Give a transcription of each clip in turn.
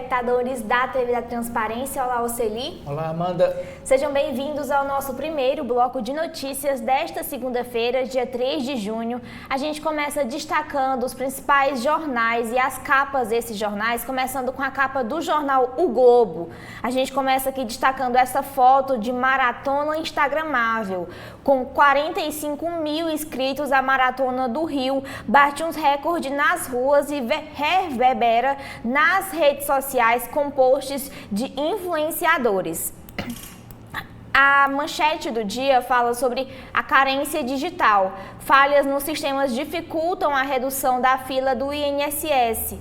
telespectadores da TV da Transparência. Olá, Oceli. Olá, Amanda. Sejam bem-vindos ao nosso primeiro bloco de notícias desta segunda-feira, dia 3 de junho. A gente começa destacando os principais jornais e as capas desses jornais, começando com a capa do jornal O Globo. A gente começa aqui destacando essa foto de maratona instagramável. Com 45 mil inscritos, a Maratona do Rio bate uns recordes nas ruas e reverbera nas redes sociais com posts de influenciadores. A manchete do dia fala sobre a carência digital. Falhas nos sistemas dificultam a redução da fila do INSS.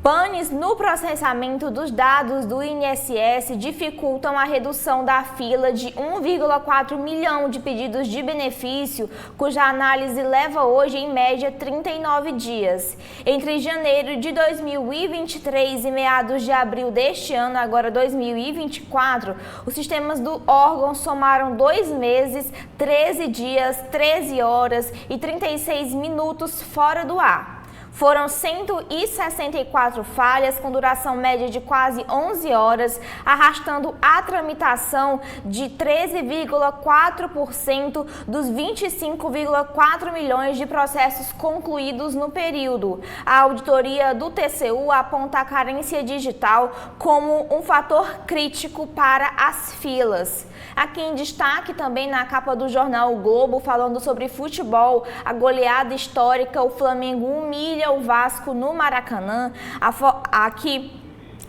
Panes no processamento dos dados do INSS dificultam a redução da fila de 1,4 milhão de pedidos de benefício, cuja análise leva hoje em média 39 dias. Entre janeiro de 2023 e meados de abril deste ano, agora 2024, os sistemas do órgão somaram 2 meses, 13 dias, 13 horas e 36 minutos fora do ar. Foram 164 falhas, com duração média de quase 11 horas, arrastando a tramitação de 13,4% dos 25,4 milhões de processos concluídos no período. A auditoria do TCU aponta a carência digital como um fator crítico para as filas. Aqui em destaque também na capa do jornal O Globo, falando sobre futebol, a goleada histórica, o Flamengo humilha o Vasco no Maracanã. Aqui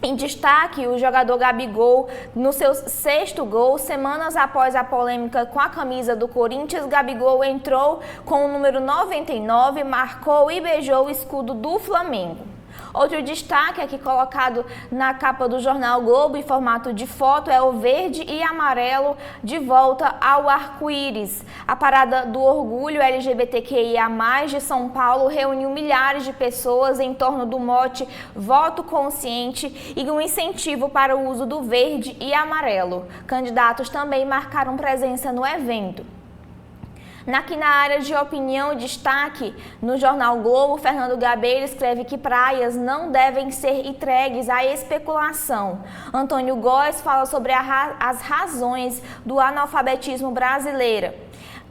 em destaque, o jogador Gabigol, no seu 6º gol, semanas após a polêmica com a camisa do Corinthians, Gabigol entrou com o número 99, marcou e beijou o escudo do Flamengo. Outro destaque aqui colocado na capa do jornal Globo em formato de foto é o verde e amarelo de volta ao arco-íris. A parada do orgulho LGBTQIA+, de São Paulo reuniu milhares de pessoas em torno do mote voto consciente e um incentivo para o uso do verde e amarelo. Candidatos também marcaram presença no evento. Aqui na área de opinião, destaque no jornal Globo, Fernando Gabeira escreve que praias não devem ser entregues à especulação. Antônio Góes fala sobre as razões do analfabetismo brasileiro.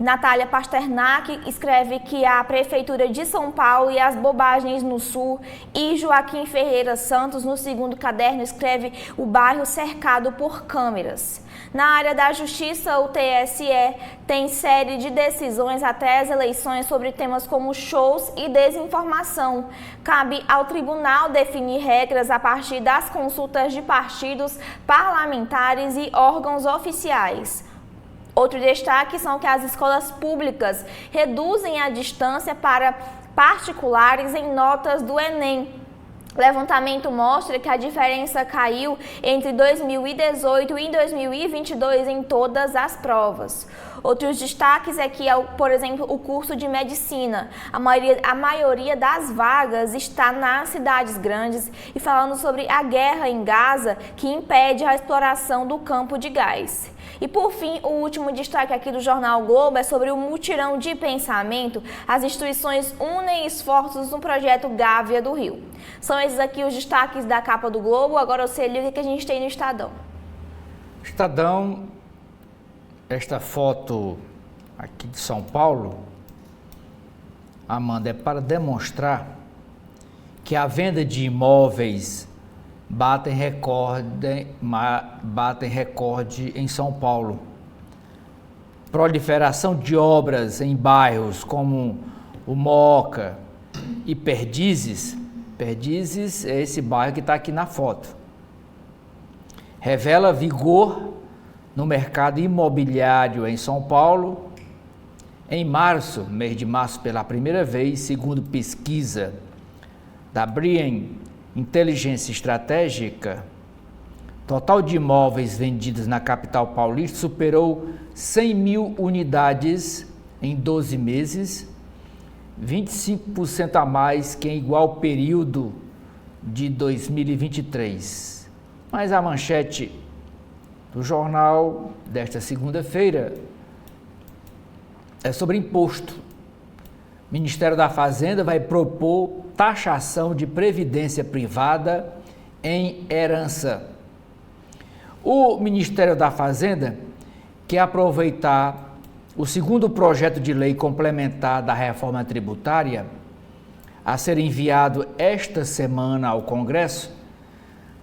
Natália Pasternak escreve que a Prefeitura de São Paulo e as bobagens no Sul, e Joaquim Ferreira Santos, no 2º caderno, escreve o bairro cercado por câmeras. Na área da Justiça, o TSE tem série de decisões até as eleições sobre temas como shows e desinformação. Cabe ao tribunal definir regras a partir das consultas de partidos, parlamentares e órgãos oficiais. Outro destaque são que as escolas públicas reduzem a distância para particulares em notas do Enem. Levantamento mostra que a diferença caiu entre 2018 e 2022 em todas as provas. Outros destaques é que, por exemplo, o curso de medicina. A maioria das vagas está nas cidades grandes, e falando sobre a guerra em Gaza, que impede a exploração do campo de gás. E por fim, o último destaque aqui do jornal Globo é sobre o mutirão de pensamento. As instituições unem esforços no projeto Gávea do Rio. São esses aqui os destaques da capa do Globo. Agora você liga o que a gente tem no Estadão. Estadão, esta foto aqui de São Paulo, Amanda, é para demonstrar que a venda de imóveis batem recorde em São Paulo. Proliferação de obras em bairros como o Moca e Perdizes. Perdizes é esse bairro que está aqui na foto. Revela vigor no mercado imobiliário em São Paulo. Em março, mês de março, pela primeira vez, segundo pesquisa da Brien Inteligência Estratégica, total de imóveis vendidos na capital paulista superou 100 mil unidades em 12 meses, 25% a mais que em igual período de 2023. Mas a manchete do jornal desta segunda-feira é sobre imposto. O Ministério da Fazenda vai propor taxação de previdência privada em herança. O Ministério da Fazenda quer aproveitar o segundo projeto de lei complementar da reforma tributária, a ser enviado esta semana ao Congresso,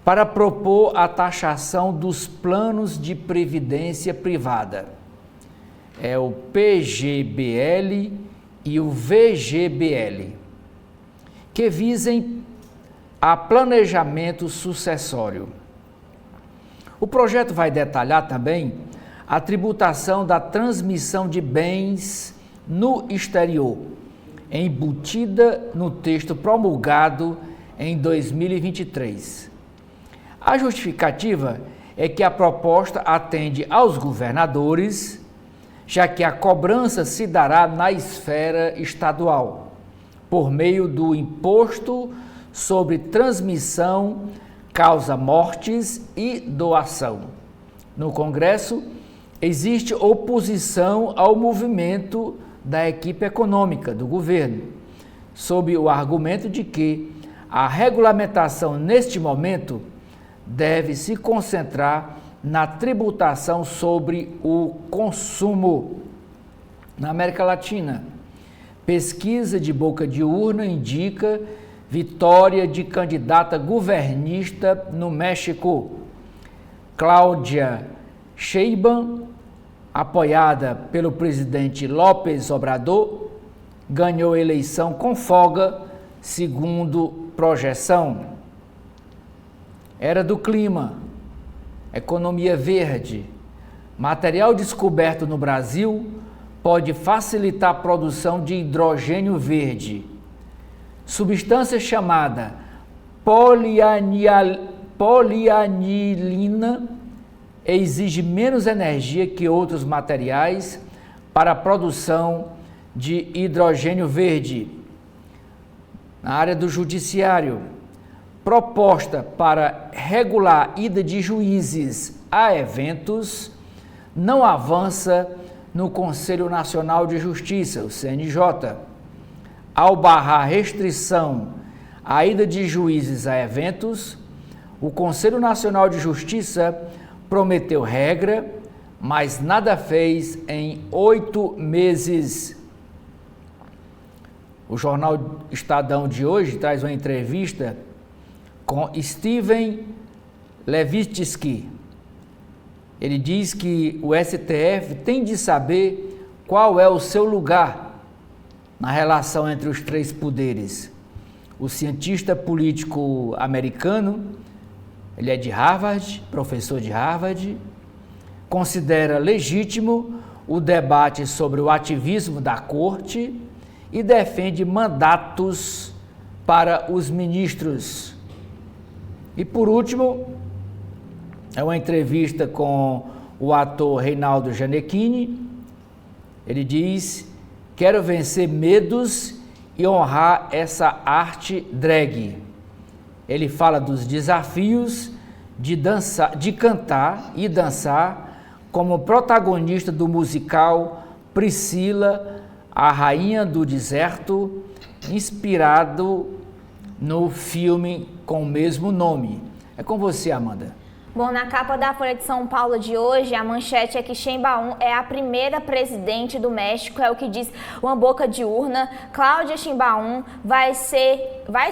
para propor a taxação dos planos de previdência privada. É o PGBL e o VGBL, que visem a planejamento sucessório. O projeto vai detalhar também a tributação da transmissão de bens no exterior, embutida no texto promulgado em 2023. A justificativa é que a proposta atende aos governadores, já que a cobrança se dará na esfera estadual, por meio do Imposto sobre Transmissão, Causa-Mortes e Doação. No Congresso, existe oposição ao movimento da equipe econômica do governo, sob o argumento de que a regulamentação neste momento deve se concentrar na tributação sobre o consumo. Na América Latina, pesquisa de boca de urna indica vitória de candidata governista no México. Cláudia Sheinbaum, apoiada pelo presidente López Obrador, ganhou a eleição com folga, segundo projeção. Era do clima, economia verde. Material descoberto no Brasil pode facilitar a produção de hidrogênio verde. Substância chamada polianilina exige menos energia que outros materiais para a produção de hidrogênio verde. Na área do judiciário, proposta para regular a ida de juízes a eventos não avança no Conselho Nacional de Justiça, o CNJ. Ao barrar restrição à ida de juízes a eventos, o Conselho Nacional de Justiça prometeu regra, mas nada fez em 8 meses. O jornal Estadão de hoje traz uma entrevista com Steven Levitsky. Ele diz que o STF tem de saber qual é o seu lugar na relação entre os três poderes. O cientista político americano, ele é de Harvard, professor de Harvard, considera legítimo o debate sobre o ativismo da corte e defende mandatos para os ministros. E por último, é uma entrevista com o ator Reinaldo Gianecchini. Ele diz: quero vencer medos e honrar essa arte drag. Ele fala dos desafios de cantar e dançar como protagonista do musical Priscila, a Rainha do Deserto, inspirado no filme com o mesmo nome. É com você, Amanda. Bom, na capa da Folha de São Paulo de hoje, a manchete é que Sheinbaum é a primeira presidente do México, é o que diz uma boca de urna. Cláudia Sheinbaum vai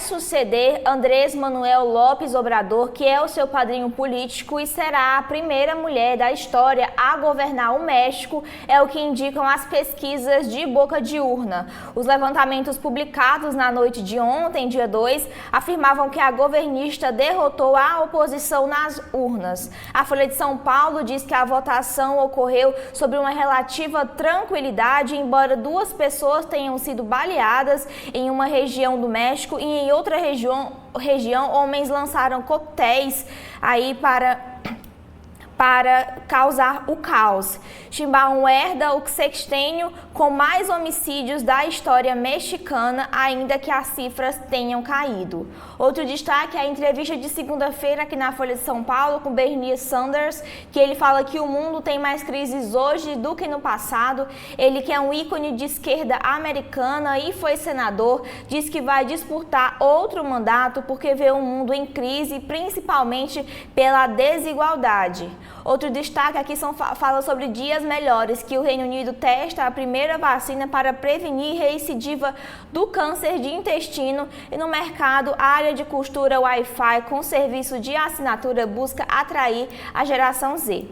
suceder Andrés Manuel López Obrador, que é o seu padrinho político, e será a primeira mulher da história a governar o México, é o que indicam as pesquisas de boca de urna. Os levantamentos publicados na noite de ontem, dia 2, afirmavam que a governista derrotou a oposição nas urnas. A Folha de São Paulo diz que a votação ocorreu sobre uma relativa tranquilidade, embora 2 pessoas tenham sido baleadas em uma região do México, e em outra região homens lançaram coquetéis aí para causar o caos. Sheinbaum herda o sexênio com mais homicídios da história mexicana, ainda que as cifras tenham caído. Outro destaque é a entrevista de segunda-feira aqui na Folha de São Paulo com Bernie Sanders, que ele fala que o mundo tem mais crises hoje do que no passado. Ele, que é um ícone de esquerda americana e foi senador, diz que vai disputar outro mandato porque vê o mundo em crise, principalmente pela desigualdade. Outro destaque aqui fala sobre dias melhores, que o Reino Unido testa a primeira vacina para prevenir recidiva do câncer de intestino, e no mercado a área de costura Wi-Fi com serviço de assinatura busca atrair a geração Z.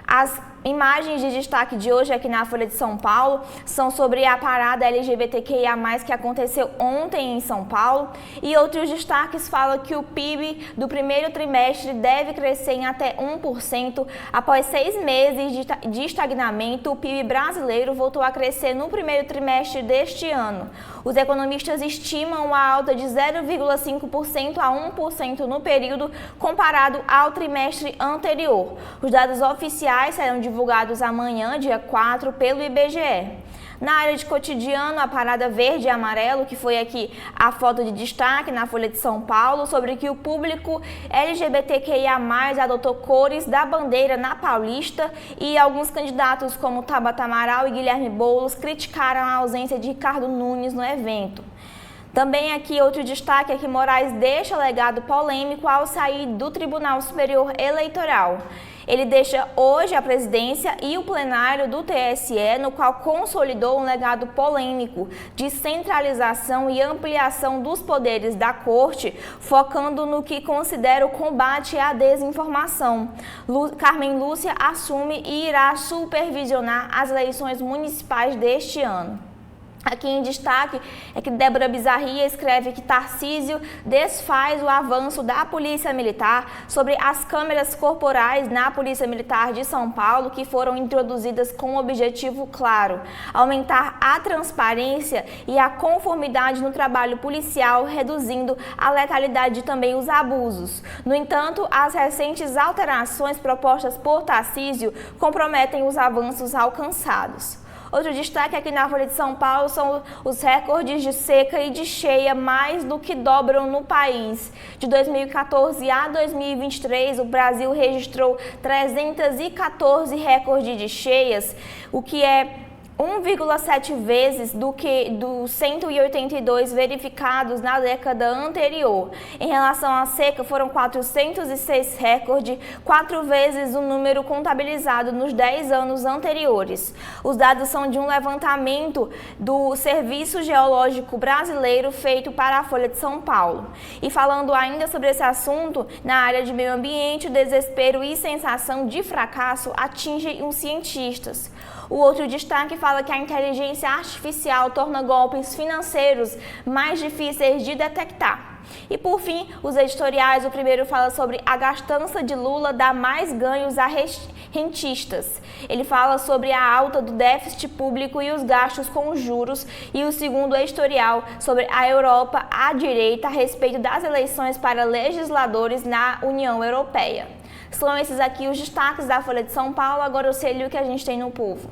As imagens de destaque de hoje aqui na Folha de São Paulo são sobre a parada LGBTQIA+, que aconteceu ontem em São Paulo, e outros destaques falam que o PIB do primeiro trimestre deve crescer em até 1%. Após 6 meses de estagnamento, o PIB brasileiro voltou a crescer no primeiro trimestre deste ano. Os economistas estimam uma alta de 0,5% a 1% no período comparado ao trimestre anterior. Os dados oficiais serão divulgados amanhã, dia 4, pelo IBGE. Na área de cotidiano, a parada verde e amarelo, que foi aqui a foto de destaque na Folha de São Paulo, sobre que o público LGBTQIA+, adotou cores da bandeira na Paulista, e alguns candidatos como Tabata Amaral e Guilherme Boulos criticaram a ausência de Ricardo Nunes no evento. Também aqui outro destaque é que Moraes deixa legado polêmico ao sair do Tribunal Superior Eleitoral. Ele deixa hoje a presidência e o plenário do TSE, no qual consolidou um legado polêmico de centralização e ampliação dos poderes da Corte, focando no que considera o combate à desinformação. Carmen Lúcia assume e irá supervisionar as eleições municipais deste ano. Aqui em destaque é que Débora Bizarria escreve que Tarcísio desfaz o avanço da Polícia Militar sobre as câmeras corporais na Polícia Militar de São Paulo, que foram introduzidas com um objetivo claro: aumentar a transparência e a conformidade no trabalho policial, reduzindo a letalidade e também os abusos. No entanto, as recentes alterações propostas por Tarcísio comprometem os avanços alcançados. Outro destaque aqui na Folha de São Paulo são os recordes de seca e de cheia mais do que dobram no país. De 2014 a 2023, o Brasil registrou 314 recordes de cheias, o que é 1,7 vezes dos 182 verificados na década anterior. Em relação à seca, foram 406 recordes, 4 vezes o número contabilizado nos 10 anos anteriores. Os dados são de um levantamento do Serviço Geológico Brasileiro feito para a Folha de São Paulo. E falando ainda sobre esse assunto, na área de meio ambiente, o desespero e sensação de fracasso atingem os cientistas. O outro destaque fala que a inteligência artificial torna golpes financeiros mais difíceis de detectar. E por fim, os editoriais, o primeiro fala sobre a gastança de Lula dá mais ganhos a rentistas. Ele fala sobre a alta do déficit público e os gastos com juros, e o segundo editorial sobre a Europa à direita a respeito das eleições para legisladores na União Europeia. São esses aqui os destaques da Folha de São Paulo. Agora eu sei o que a gente tem no Povo.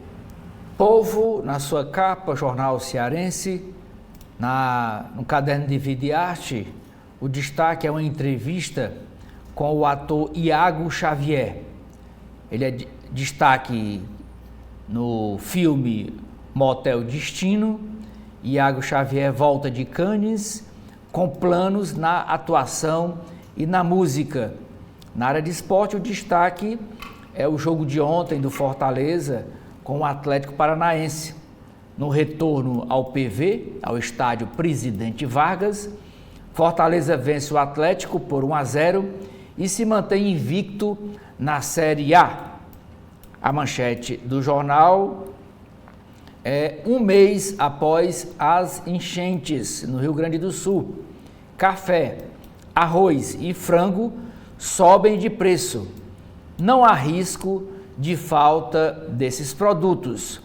Povo, na sua capa, jornal cearense, no caderno de vida e arte, o destaque é uma entrevista com o ator Iago Xavier. Ele é destaque no filme Motel Destino. Iago Xavier volta de Cannes com planos na atuação e na música. Na área de esporte, o destaque é o jogo de ontem do Fortaleza com o Atlético Paranaense. No retorno ao PV, ao estádio Presidente Vargas, Fortaleza vence o Atlético por 1-0 e se mantém invicto na Série A. A manchete do jornal é: um mês após as enchentes no Rio Grande do Sul, café, arroz e frango sobem de preço. Não há risco de falta desses produtos.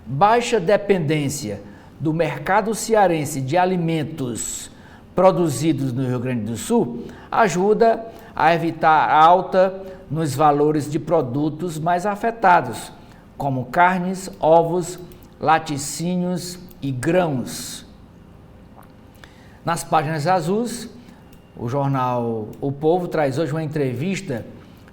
Baixa dependência do mercado cearense de alimentos produzidos no Rio Grande do Sul ajuda a evitar alta nos valores de produtos mais afetados, como carnes, ovos, laticínios e grãos. Nas páginas azuis, o jornal O Povo traz hoje uma entrevista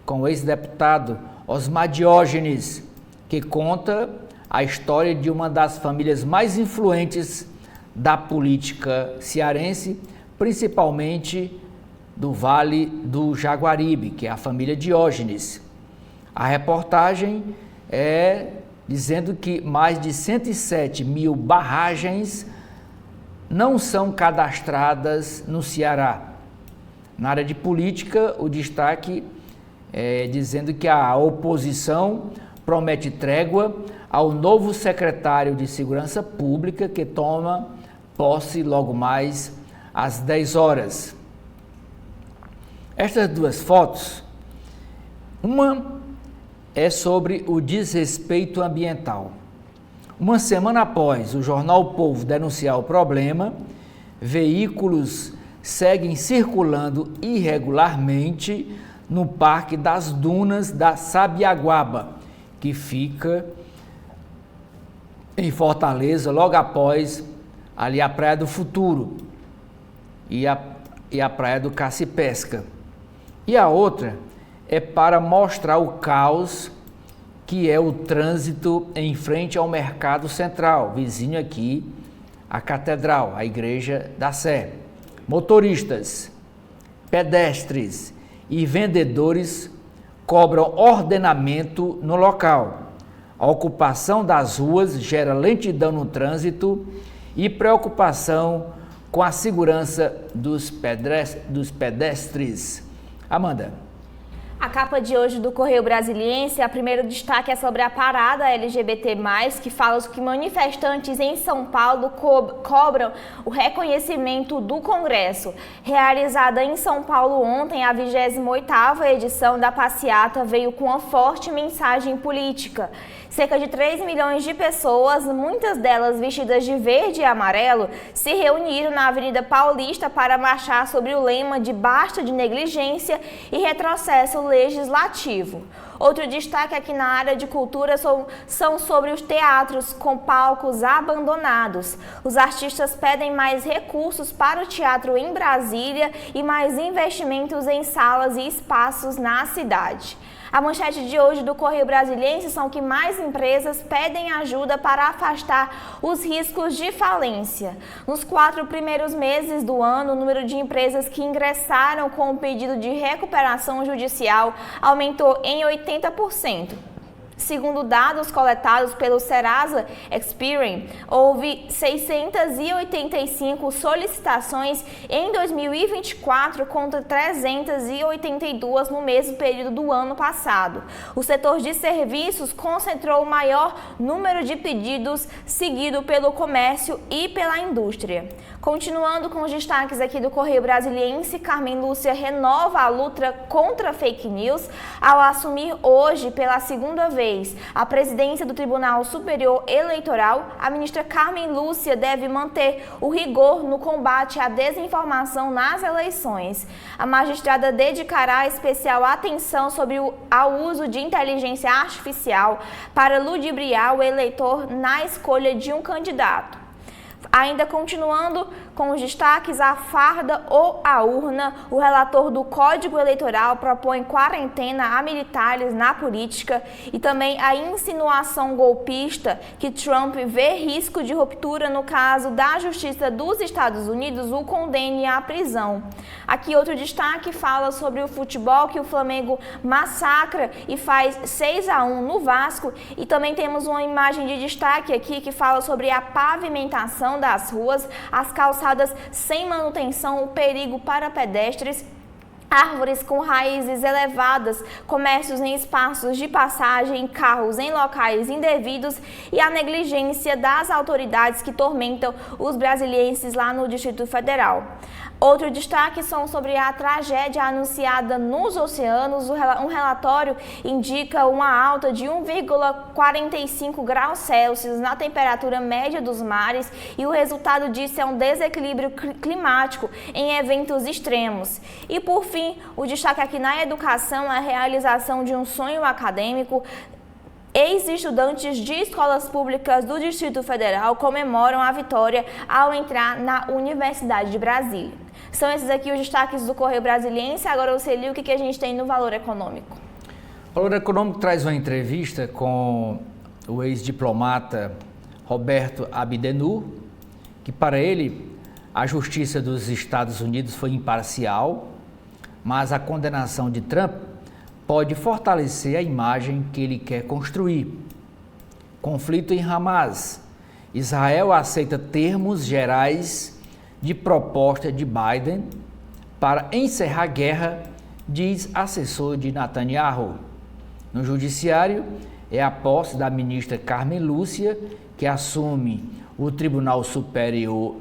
com o ex-deputado Osmar Diógenes, que conta a história de uma das famílias mais influentes da política cearense, principalmente do Vale do Jaguaribe, que é a família Diógenes. A reportagem é dizendo que mais de 107 mil barragens não são cadastradas no Ceará. Na área de política, o destaque é dizendo que a oposição promete trégua ao novo secretário de Segurança Pública, que toma posse logo mais às 10 horas. Estas duas fotos, uma é sobre o desrespeito ambiental. Uma semana após o jornal O Povo denunciar o problema, veículos seguem circulando irregularmente no Parque das Dunas da Sabiaguaba, que fica em Fortaleza, logo após ali a Praia do Futuro e a Praia do Caça-e-Pesca. E a outra é para mostrar o caos que é o trânsito em frente ao Mercado Central, vizinho aqui à Catedral, a Igreja da Sé. Motoristas, pedestres e vendedores cobram ordenamento no local. A ocupação das ruas gera lentidão no trânsito e preocupação com a segurança dos pedestres. Amanda. A capa de hoje do Correio Brasiliense, a primeiro destaque é sobre a parada LGBT+, que fala que manifestantes em São Paulo cobram o reconhecimento do Congresso. Realizada em São Paulo ontem, a 28ª edição da passeata veio com uma forte mensagem política. Cerca de 3 milhões de pessoas, muitas delas vestidas de verde e amarelo, se reuniram na Avenida Paulista para marchar sobre o lema de basta de negligência e retrocesso legislativo. Outro destaque aqui na área de cultura são sobre os teatros com palcos abandonados. Os artistas pedem mais recursos para o teatro em Brasília e mais investimentos em salas e espaços na cidade. A manchete de hoje do Correio Brasiliense são que mais empresas pedem ajuda para afastar os riscos de falência. Nos 4 primeiros meses do ano, o número de empresas que ingressaram com o pedido de recuperação judicial aumentou em 80%. Segundo dados coletados pelo Serasa Experian, houve 685 solicitações em 2024 contra 382 no mesmo período do ano passado. O setor de serviços concentrou o maior número de pedidos, seguido pelo comércio e pela indústria. Continuando com os destaques aqui do Correio Brasiliense, Carmen Lúcia renova a luta contra fake news ao assumir hoje pela segunda vez a presidência do Tribunal Superior Eleitoral. A ministra Carmen Lúcia deve manter o rigor no combate à desinformação nas eleições. A magistrada dedicará especial atenção ao uso de inteligência artificial para ludibriar o eleitor na escolha de um candidato. Ainda continuando com os destaques, a farda ou a urna, o relator do Código Eleitoral propõe quarentena a militares na política e também a insinuação golpista que Trump vê risco de ruptura no caso da Justiça dos Estados Unidos o condene à prisão. Aqui outro destaque fala sobre o futebol, que o Flamengo massacra e faz 6-1 no Vasco, e também temos uma imagem de destaque aqui que fala sobre a pavimentação das ruas, as calçadas sem manutenção, o perigo para pedestres, árvores com raízes elevadas, comércios em espaços de passagem, carros em locais indevidos e a negligência das autoridades que tormentam os brasilienses lá no Distrito Federal. Outro destaque são sobre a tragédia anunciada nos oceanos. Um relatório indica uma alta de 1,45 graus Celsius na temperatura média dos mares e o resultado disso é um desequilíbrio climático em eventos extremos. E por fim, o destaque aqui na educação é a realização de um sonho acadêmico. Ex-estudantes de escolas públicas do Distrito Federal comemoram a vitória ao entrar na Universidade de Brasília. São esses aqui os destaques do Correio Brasiliense. Agora, Oceli, o que a gente tem no Valor Econômico? O Valor Econômico traz uma entrevista com o ex-diplomata Roberto Abdenur, que para ele a justiça dos Estados Unidos foi imparcial, mas a condenação de Trump pode fortalecer a imagem que ele quer construir. Conflito em Hamas. Israel aceita termos gerais de proposta de Biden para encerrar a guerra, diz assessor de Netanyahu. No judiciário, é a posse da ministra Carmen Lúcia, que assume o Tribunal Superior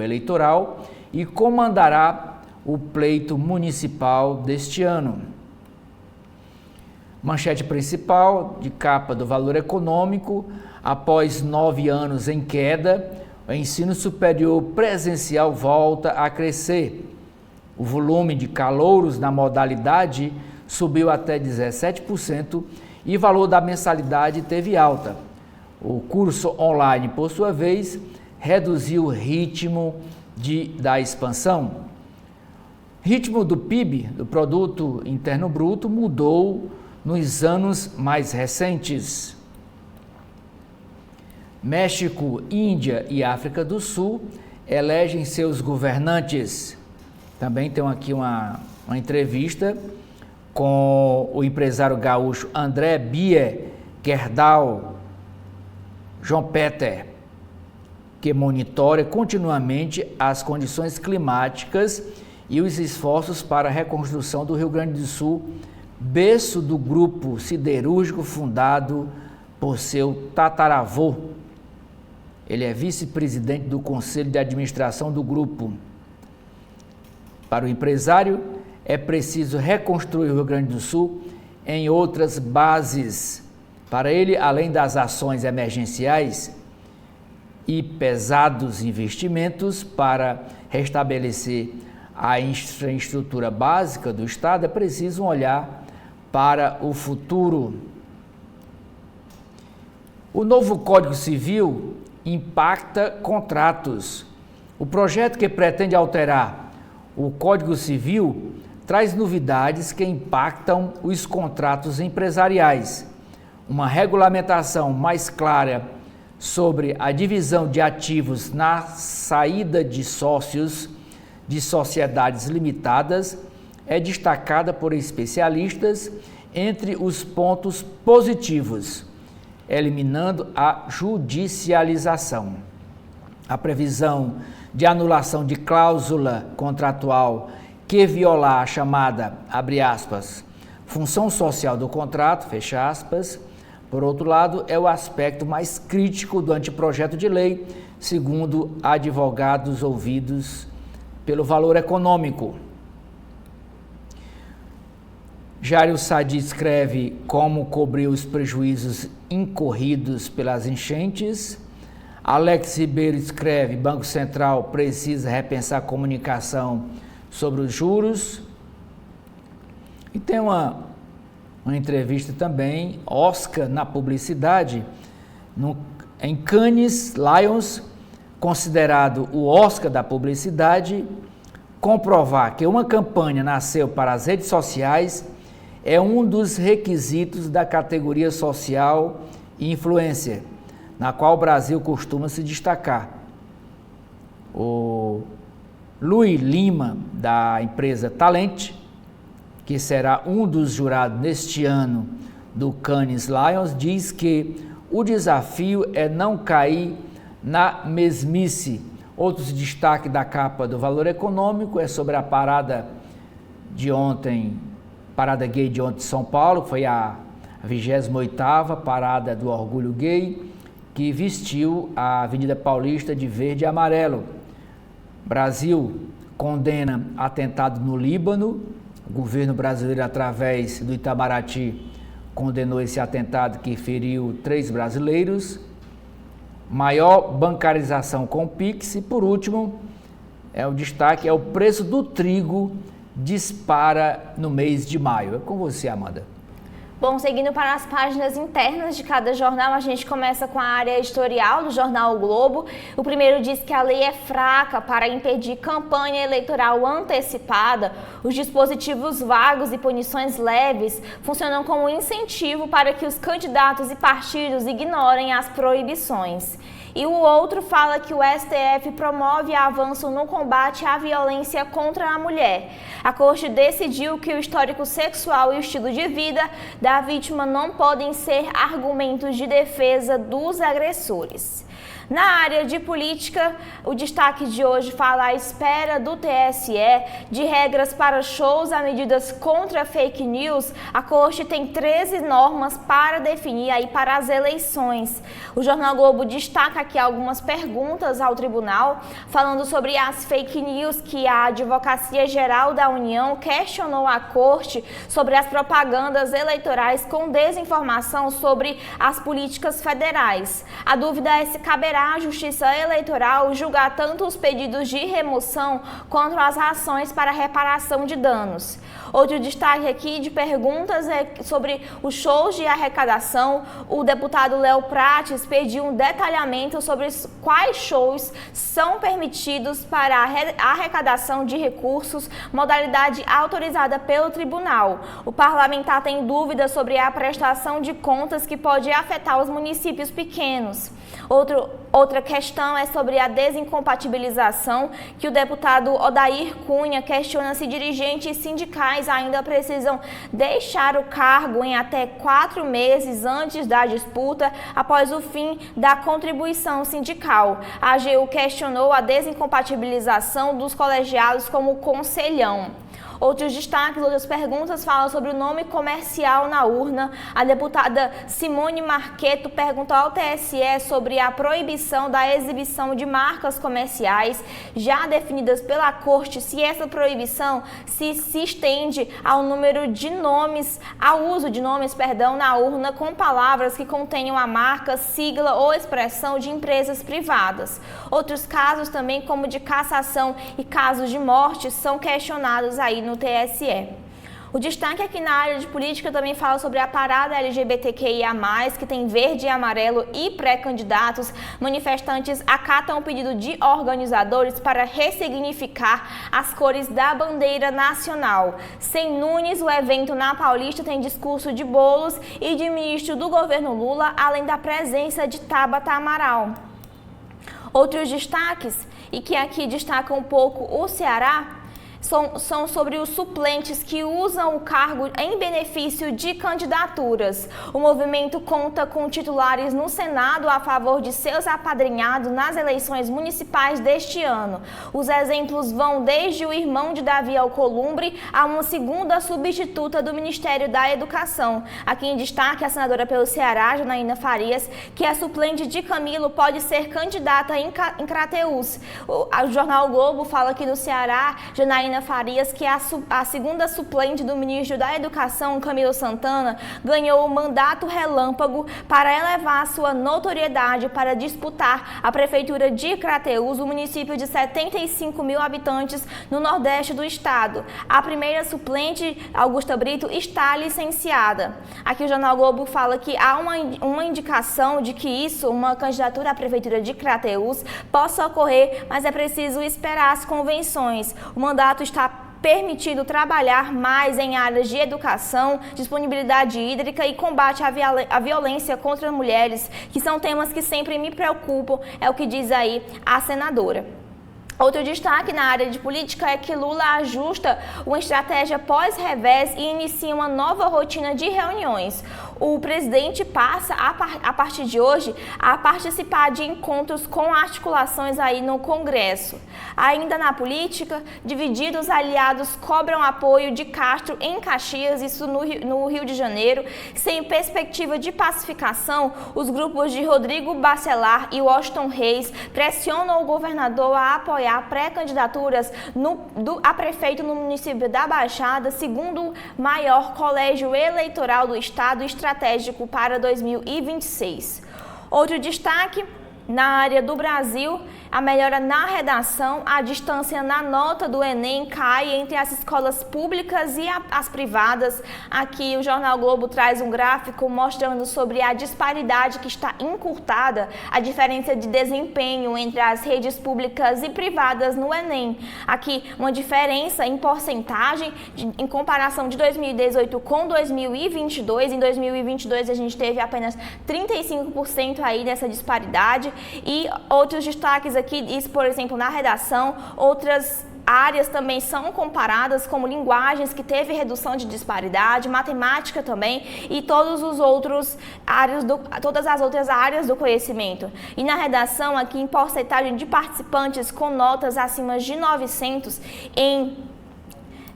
Eleitoral e comandará o pleito municipal deste ano. Manchete principal de capa do Valor Econômico: após 9 anos em queda, o ensino superior presencial volta a crescer. O volume de calouros na modalidade subiu até 17% e o valor da mensalidade teve alta. O curso online, por sua vez, reduziu o ritmo da expansão. Ritmo do PIB, do Produto Interno Bruto, mudou nos anos mais recentes. México, Índia e África do Sul elegem seus governantes. Também tem aqui uma entrevista com o empresário gaúcho André Bier Gerdau João Peter, que monitora continuamente as condições climáticas e os esforços para a reconstrução do Rio Grande do Sul, berço do grupo siderúrgico fundado por seu tataravô. Ele é vice-presidente do Conselho de Administração do grupo. Para o empresário, é preciso reconstruir o Rio Grande do Sul em outras bases. Para ele, além das ações emergenciais e pesados investimentos para restabelecer a infraestrutura básica do Estado, é preciso um olhar para o futuro. O novo Código Civil impacta contratos. O projeto que pretende alterar o Código Civil traz novidades que impactam os contratos empresariais. Uma regulamentação mais clara sobre a divisão de ativos na saída de sócios de sociedades limitadas é destacada por especialistas entre os pontos positivos, eliminando a judicialização. A previsão de anulação de cláusula contratual que violar a chamada, abre aspas, função social do contrato, fecha aspas, por outro lado, é o aspecto mais crítico do anteprojeto de lei, segundo advogados ouvidos pelo Valor Econômico. Jário Sadi escreve como cobrir os prejuízos incorridos pelas enchentes. Alex Ribeiro escreve: Banco Central precisa repensar a comunicação sobre os juros. E tem uma entrevista também, Oscar na publicidade, em Cannes Lions, considerado o Oscar da publicidade. Comprovar que uma campanha nasceu para as redes sociais é um dos requisitos da categoria social e influencer, na qual o Brasil costuma se destacar. O Luiz Lima, da empresa Talent, que será um dos jurados neste ano do Cannes Lions, diz que o desafio é não cair na mesmice. Outro destaque da capa do Valor Econômico é sobre a parada de ontem, parada gay de ontem em São Paulo, que foi a 28ª parada do Orgulho Gay, que vestiu a Avenida Paulista de verde e amarelo. Brasil condena atentado no Líbano. O governo brasileiro, através do Itamaraty, condenou esse atentado que feriu 3 brasileiros. Maior bancarização com o Pix. E, por último, o destaque é o preço do trigo dispara no mês de maio. É com você, Amanda. Bom, seguindo para as páginas internas de cada jornal, a gente começa com a área editorial do jornal O Globo. O primeiro diz que a lei é fraca para impedir campanha eleitoral antecipada. Os dispositivos vagos e punições leves funcionam como incentivo para que os candidatos e partidos ignorem as proibições. E o outro fala que o STF promove avanço no combate à violência contra a mulher. A Corte decidiu que o histórico sexual e o estilo de vida da vítima não podem ser argumentos de defesa dos agressores. Na área de política, o destaque de hoje fala à espera do TSE de regras para shows a medidas contra fake news. A Corte tem 13 normas para definir aí para as eleições. O Jornal Globo destaca aqui algumas perguntas ao tribunal, falando sobre as fake news que a Advocacia Geral da União questionou a Corte sobre as propagandas eleitorais com desinformação sobre as políticas federais. A dúvida é se caberá à Justiça Eleitoral julgar tanto os pedidos de remoção quanto as ações para reparação de danos. Outro destaque aqui de perguntas é sobre os shows de arrecadação. O deputado Léo Prates pediu um detalhamento sobre quais shows são permitidos para a arrecadação de recursos, modalidade autorizada pelo tribunal. O parlamentar tem dúvidas sobre a prestação de contas que pode afetar os municípios pequenos. Outra questão é sobre a desincompatibilização, que o deputado Odair Cunha questiona se dirigentes sindicais ainda precisam deixar o cargo em até 4 meses antes da disputa, após o fim da contribuição sindical. A AGU questionou a desincompatibilização dos colegiados como conselhão. Outros destaques, outras perguntas falam sobre o nome comercial na urna. A deputada Simone Marqueto perguntou ao TSE sobre a proibição da exibição de marcas comerciais já definidas pela Corte, se essa proibição se estende ao número de nomes, ao uso de nomes, na urna com palavras que contenham a marca, sigla ou expressão de empresas privadas. Outros casos também, como de cassação e casos de morte, são questionados aí no TSE. O destaque aqui na área de política também fala sobre a parada LGBTQIA+, que tem verde e amarelo e pré-candidatos. Manifestantes acatam o pedido de organizadores para ressignificar as cores da bandeira nacional. Sem Nunes, o evento na Paulista tem discurso de Boulos e de ministro do governo Lula, além da presença de Tabata Amaral. Outros destaques, e que aqui destacam um pouco o Ceará, são sobre os suplentes que usam o cargo em benefício de candidaturas. O movimento conta com titulares no Senado a favor de seus apadrinhados nas eleições municipais deste ano. Os exemplos vão desde o irmão de Davi Alcolumbre a uma segunda substituta do Ministério da Educação. Aqui em destaque a senadora pelo Ceará, Janaína Farias, que é suplente de Camilo, pode ser candidata em Crateús. O jornal o Globo fala que no Ceará, Janaína Farias, que é a segunda suplente do ministro da Educação, Camilo Santana, ganhou o mandato relâmpago para elevar sua notoriedade para disputar a prefeitura de Crateús, um município de 75 mil habitantes no nordeste do estado. A primeira suplente, Augusta Brito, está licenciada. Aqui o jornal Globo fala que há uma indicação de que uma candidatura à prefeitura de Crateús, possa ocorrer, mas é preciso esperar as convenções. O mandato está permitindo trabalhar mais em áreas de educação, disponibilidade hídrica e combate à violência contra mulheres, que são temas que sempre me preocupam, é o que diz aí a senadora. Outro destaque na área de política é que Lula ajusta uma estratégia pós-revés e inicia uma nova rotina de reuniões. o presidente passa, a partir de hoje, a participar de encontros com articulações aí no Congresso. Ainda na política, divididos aliados cobram apoio de Castro em Caxias, isso no Rio de Janeiro. Sem perspectiva de pacificação, os grupos de Rodrigo Bacelar e Washington Reis pressionam o governador a apoiar pré-candidaturas a prefeito no município da Baixada, segundo o maior colégio eleitoral do estado, estratégico para 2026. Outro destaque: na área do Brasil, a melhora na redação, a distância na nota do Enem cai entre as escolas públicas e as privadas. Aqui o Jornal Globo traz um gráfico mostrando sobre a disparidade que está encurtada, a diferença de desempenho entre as redes públicas e privadas no Enem. Aqui uma diferença em porcentagem em comparação de 2018 com 2022. Em 2022 a gente teve apenas 35% aí dessa disparidade. E outros destaques aqui, isso, por exemplo, na redação, outras áreas também são comparadas, como linguagens, que teve redução de disparidade, matemática também, e todas as outras áreas do conhecimento. E na redação, aqui em porcentagem de participantes com notas acima de 900, em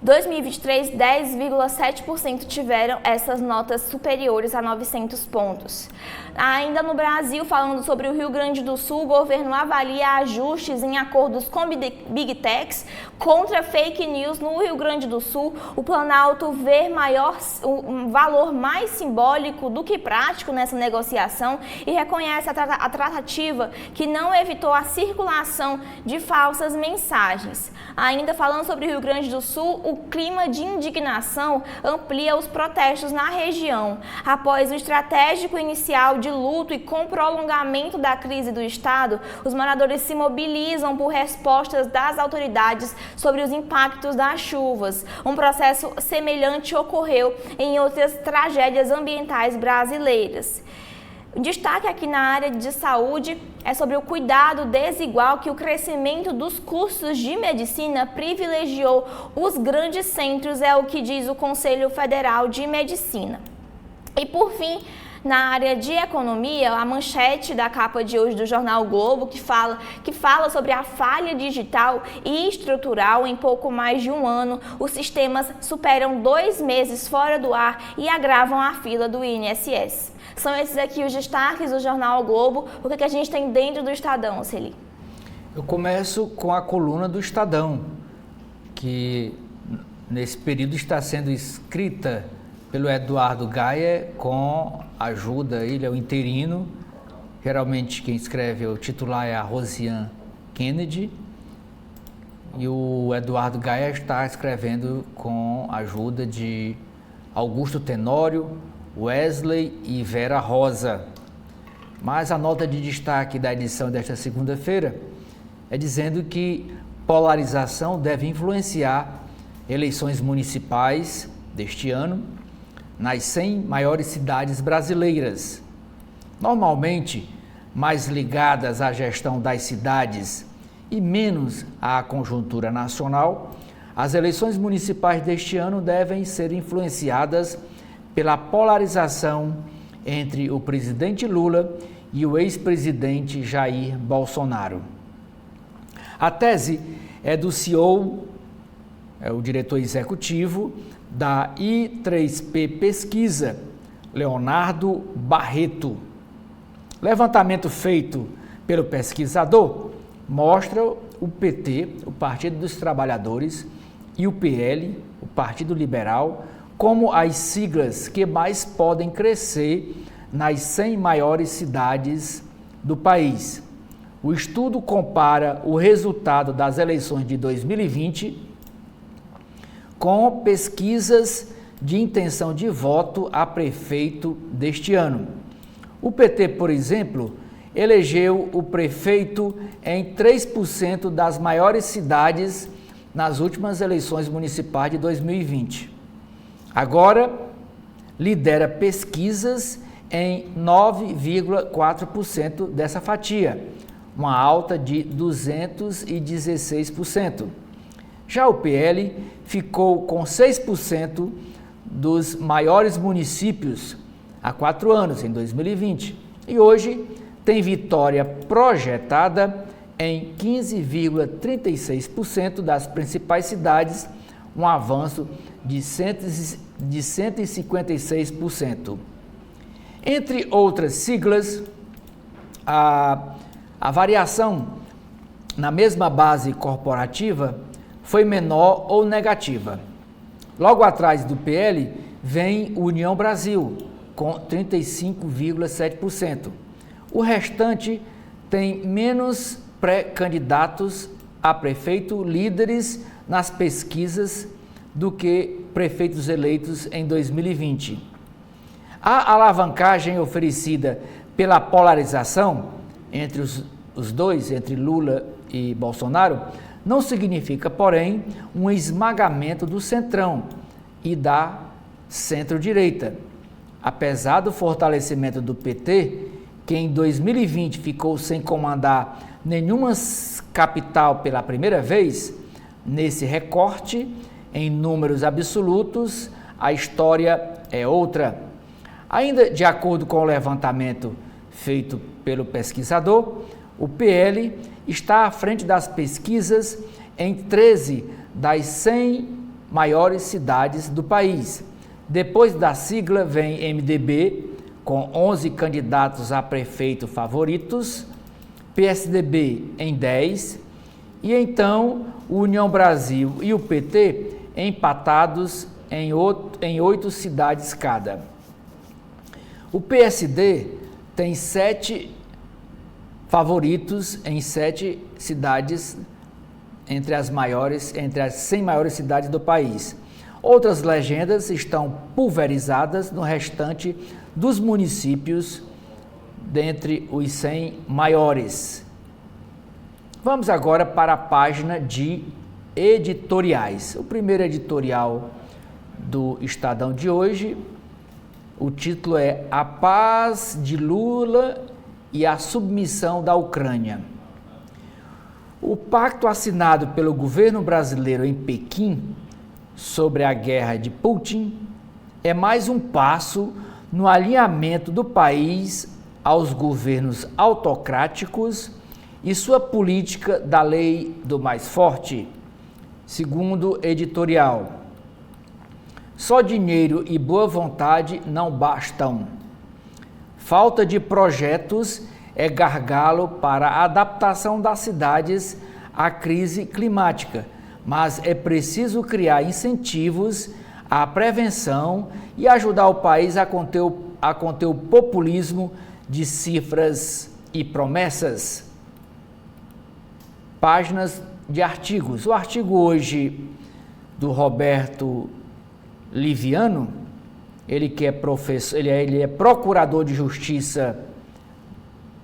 2023, 10,7% tiveram essas notas superiores a 900 pontos. Ainda no Brasil, falando sobre o Rio Grande do Sul, o governo avalia ajustes em acordos com Big Techs contra fake news no Rio Grande do Sul. O Planalto vê um valor mais simbólico do que prático nessa negociação e reconhece a tratativa que não evitou a circulação de falsas mensagens. Ainda falando sobre o Rio Grande do Sul, o clima de indignação amplia os protestos na região. Após o estratégico inicial de luto e com prolongamento da crise do estado, os moradores se mobilizam por respostas das autoridades sobre os impactos das chuvas. Um processo semelhante ocorreu em outras tragédias ambientais brasileiras. O destaque aqui na área de saúde é sobre o cuidado desigual que o crescimento dos custos de medicina privilegiou os grandes centros, é o que diz o Conselho Federal de Medicina. E por fim, na área de economia, a manchete da capa de hoje do Jornal Globo, que fala sobre a falha digital e estrutural. Em pouco mais de um ano, os sistemas superam 2 meses fora do ar e agravam a fila do INSS. São esses aqui os destaques do Jornal Globo. O que a gente tem dentro do Estadão, Celi? Eu começo com a coluna do Estadão, que nesse período está sendo escrita pelo Eduardo Gaia com ajuda, ele é o interino. Geralmente quem escreve, o titular é a Rosiane Kennedy, e o Eduardo Gaia está escrevendo com a ajuda de Augusto Tenório, Wesley e Vera Rosa. Mas a nota de destaque da edição desta segunda-feira é dizendo que polarização deve influenciar eleições municipais deste ano nas 100 maiores cidades brasileiras. Normalmente mais ligadas à gestão das cidades e menos à conjuntura nacional, as eleições municipais deste ano devem ser influenciadas pela polarização entre o presidente Lula e o ex-presidente Jair Bolsonaro. A tese é do CEO, o diretor executivo da I3P Pesquisa, Leonardo Barreto. Levantamento feito pelo pesquisador mostra o PT, o Partido dos Trabalhadores, e o PL, o Partido Liberal, como as siglas que mais podem crescer nas 100 maiores cidades do país. O estudo compara o resultado das eleições de 2020 com pesquisas de intenção de voto a prefeito deste ano. O PT, por exemplo, elegeu o prefeito em 3% das maiores cidades nas últimas eleições municipais de 2020. Agora, lidera pesquisas em 9,4% dessa fatia, uma alta de 216%. Já o PL ficou com 6% dos maiores municípios, há 4 anos, em 2020, e hoje tem vitória projetada em 15,36% das principais cidades, um avanço de 156%. Entre outras siglas, a variação na mesma base corporativa foi menor ou negativa. Logo atrás do PL vem União Brasil, com 35,7%. O restante tem menos pré-candidatos a prefeito líderes nas pesquisas do que prefeitos eleitos em 2020. A alavancagem oferecida pela polarização entre os dois, entre Lula e Bolsonaro, não significa, porém, um esmagamento do centrão e da centro-direita. Apesar do fortalecimento do PT, que em 2020 ficou sem comandar nenhuma capital pela primeira vez, nesse recorte, em números absolutos, a história é outra. Ainda de acordo com o levantamento feito pelo pesquisador, o PL está à frente das pesquisas em 13 das 100 maiores cidades do país. Depois da sigla vem MDB, com 11 candidatos a prefeito favoritos, PSDB em 10, e então União Brasil e o PT empatados em 8 cidades cada. O PSD tem 7 favoritos em 7 cidades entre as 100 maiores cidades do país. Outras legendas estão pulverizadas no restante dos municípios dentre os 100 maiores. Vamos agora para a página de editoriais. O primeiro editorial do Estadão de hoje, o título é A Paz de Lula e a Submissão da Ucrânia. O pacto assinado pelo governo brasileiro em Pequim sobre a guerra de Putin é mais um passo no alinhamento do país aos governos autocráticos e sua política da lei do mais forte. Segundo editorial, só dinheiro e boa vontade não bastam. Falta de projetos é gargalo para a adaptação das cidades à crise climática, mas é preciso criar incentivos à prevenção e ajudar o país a conter o populismo de cifras e promessas. Páginas de artigos. O artigo hoje do Roberto Liviano, ele que é professor, ele é procurador de justiça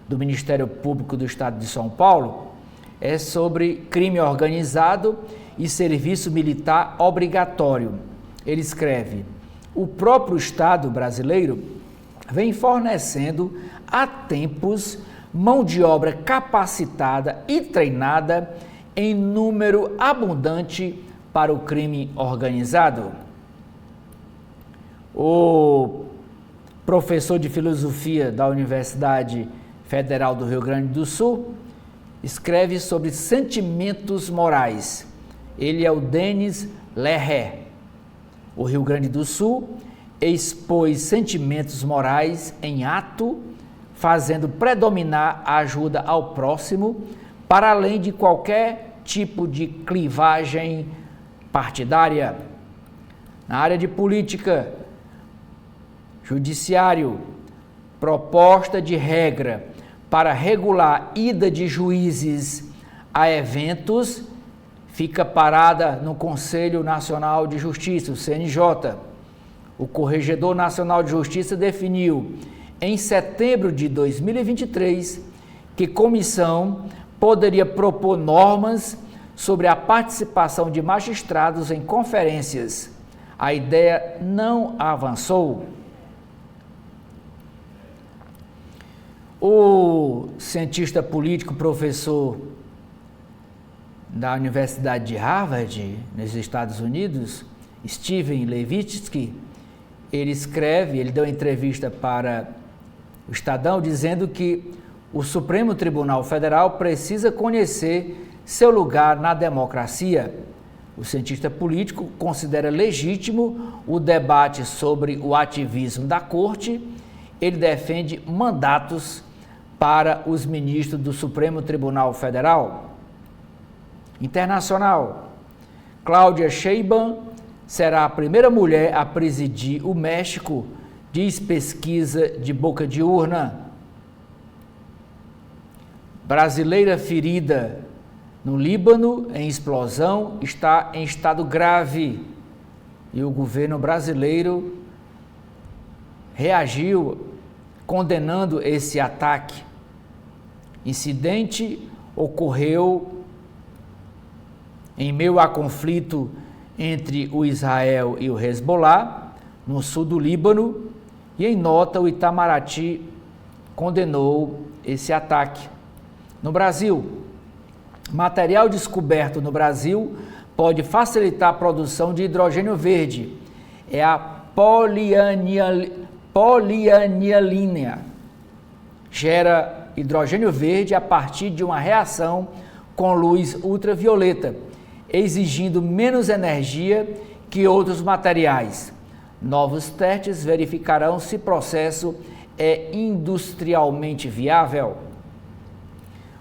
do Ministério Público do Estado de São Paulo, é sobre crime organizado e serviço militar obrigatório. Ele escreve: o próprio Estado brasileiro vem fornecendo há tempos mão de obra capacitada e treinada em número abundante para o crime organizado. O professor de filosofia da Universidade Federal do Rio Grande do Sul escreve sobre sentimentos morais. Ele é o Denis Lerré. O Rio Grande do Sul expôs sentimentos morais em ato, fazendo predominar a ajuda ao próximo, para além de qualquer tipo de clivagem partidária. Na área de política, judiciário, proposta de regra para regular ida de juízes a eventos fica parada no Conselho Nacional de Justiça, o CNJ. O Corregedor Nacional de Justiça definiu, em setembro de 2023, que comissão poderia propor normas sobre a participação de magistrados em conferências. A ideia não avançou. O cientista político, professor da Universidade de Harvard, nos Estados Unidos, Steven Levitsky, ele deu entrevista para o Estadão dizendo que o Supremo Tribunal Federal precisa conhecer seu lugar na democracia. O cientista político considera legítimo o debate sobre o ativismo da Corte. Ele defende mandatos para os ministros do Supremo Tribunal Federal. Internacional. Cláudia Sheinbaum será a primeira mulher a presidir o México, diz pesquisa de boca de urna. Brasileira ferida no Líbano em explosão está em estado grave e o governo brasileiro reagiu condenando esse ataque. Incidente ocorreu em meio a conflito entre o Israel e o Hezbollah, no sul do Líbano, e em nota o Itamaraty condenou esse ataque. No Brasil, material descoberto no Brasil pode facilitar a produção de hidrogênio verde. É a polianilina. Gera hidrogênio verde a partir de uma reação com luz ultravioleta, exigindo menos energia que outros materiais. Novos testes verificarão se o processo é industrialmente viável.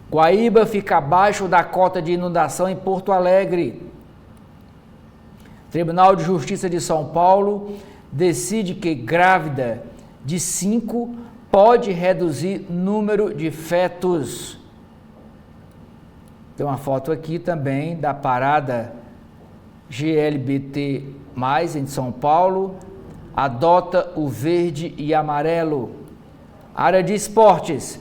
Guaíba fica abaixo da cota de inundação em Porto Alegre. Tribunal de Justiça de São Paulo decide que grávida de 5 pode reduzir número de fetos. Tem uma foto aqui também da parada GLBT+, em São Paulo, adota o verde e amarelo. Área de esportes.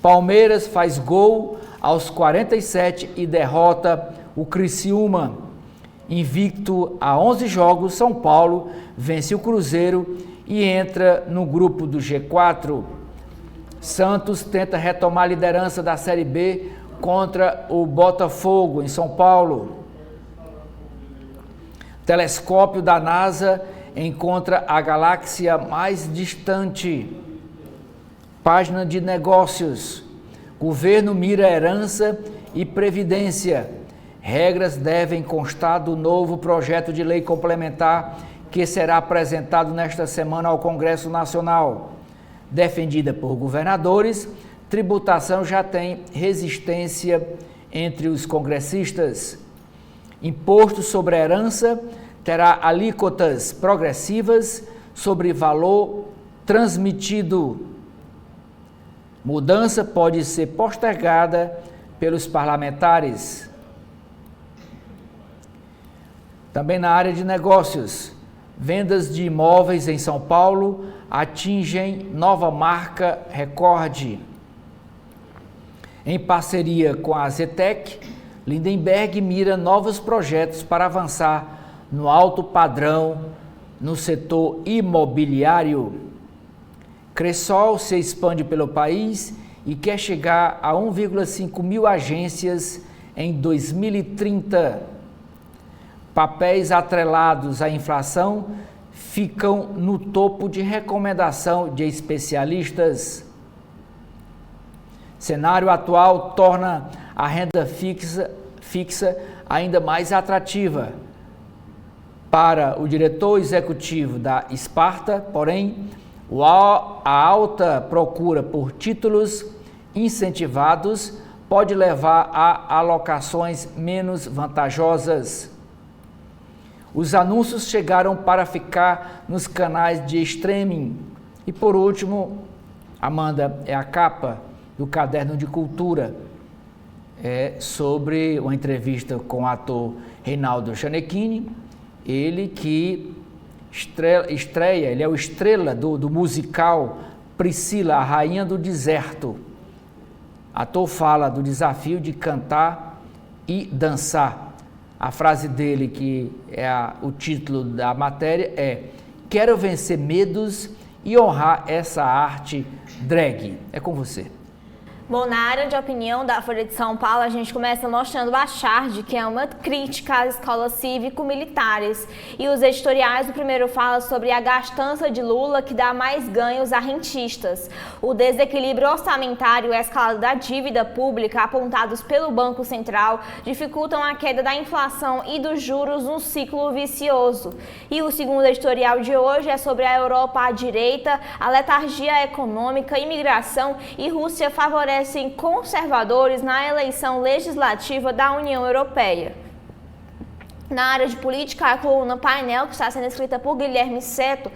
Palmeiras faz gol aos 47 e derrota o Criciúma. Invicto a 11 jogos, São Paulo vence o Cruzeiro e entra no grupo do G4. Santos tenta retomar a liderança da Série B contra o Botafogo, em São Paulo. Telescópio da NASA encontra a galáxia mais distante. Página de negócios. Governo mira herança e previdência. Regras devem constar do novo projeto de lei complementar que será apresentado nesta semana ao Congresso Nacional. Defendida por governadores, tributação já tem resistência entre os congressistas. Imposto sobre a herança terá alíquotas progressivas sobre valor transmitido. Mudança pode ser postergada pelos parlamentares. Também na área de negócios, vendas de imóveis em São Paulo atingem nova marca recorde. Em parceria com a Zetec, Lindenberg mira novos projetos para avançar no alto padrão no setor imobiliário. Cressol se expande pelo país e quer chegar a 1,5 mil agências em 2030. Papéis atrelados à inflação ficam no topo de recomendação de especialistas. Cenário atual torna a renda fixa ainda mais atrativa. Para o diretor executivo da Sparta, porém, a alta procura por títulos incentivados pode levar a alocações menos vantajosas. Os anúncios chegaram para ficar nos canais de streaming. E por último, Amanda, é a capa do Caderno de Cultura. É sobre uma entrevista com o ator Reinaldo Gianecchini, ele que estreia, ele é o estrela do musical Priscila, a Rainha do Deserto. Ator fala do desafio de cantar e dançar. A frase dele, que é o título da matéria, é: quero vencer medos e honrar essa arte drag. É com você. Bom, na área de opinião da Folha de São Paulo, a gente começa mostrando a charge, que é uma crítica às escolas cívico-militares. E os editoriais do primeiro fala sobre a gastança de Lula, que dá mais ganhos a rentistas. O desequilíbrio orçamentário e a escalada da dívida pública, apontados pelo Banco Central, dificultam a queda da inflação e dos juros num ciclo vicioso. E o segundo editorial de hoje é sobre a Europa à direita, a letargia econômica, imigração e Rússia favorecem conservadores na eleição legislativa da União Europeia. Na área de política, a coluna Painel, que está sendo escrita por Guilherme Seto,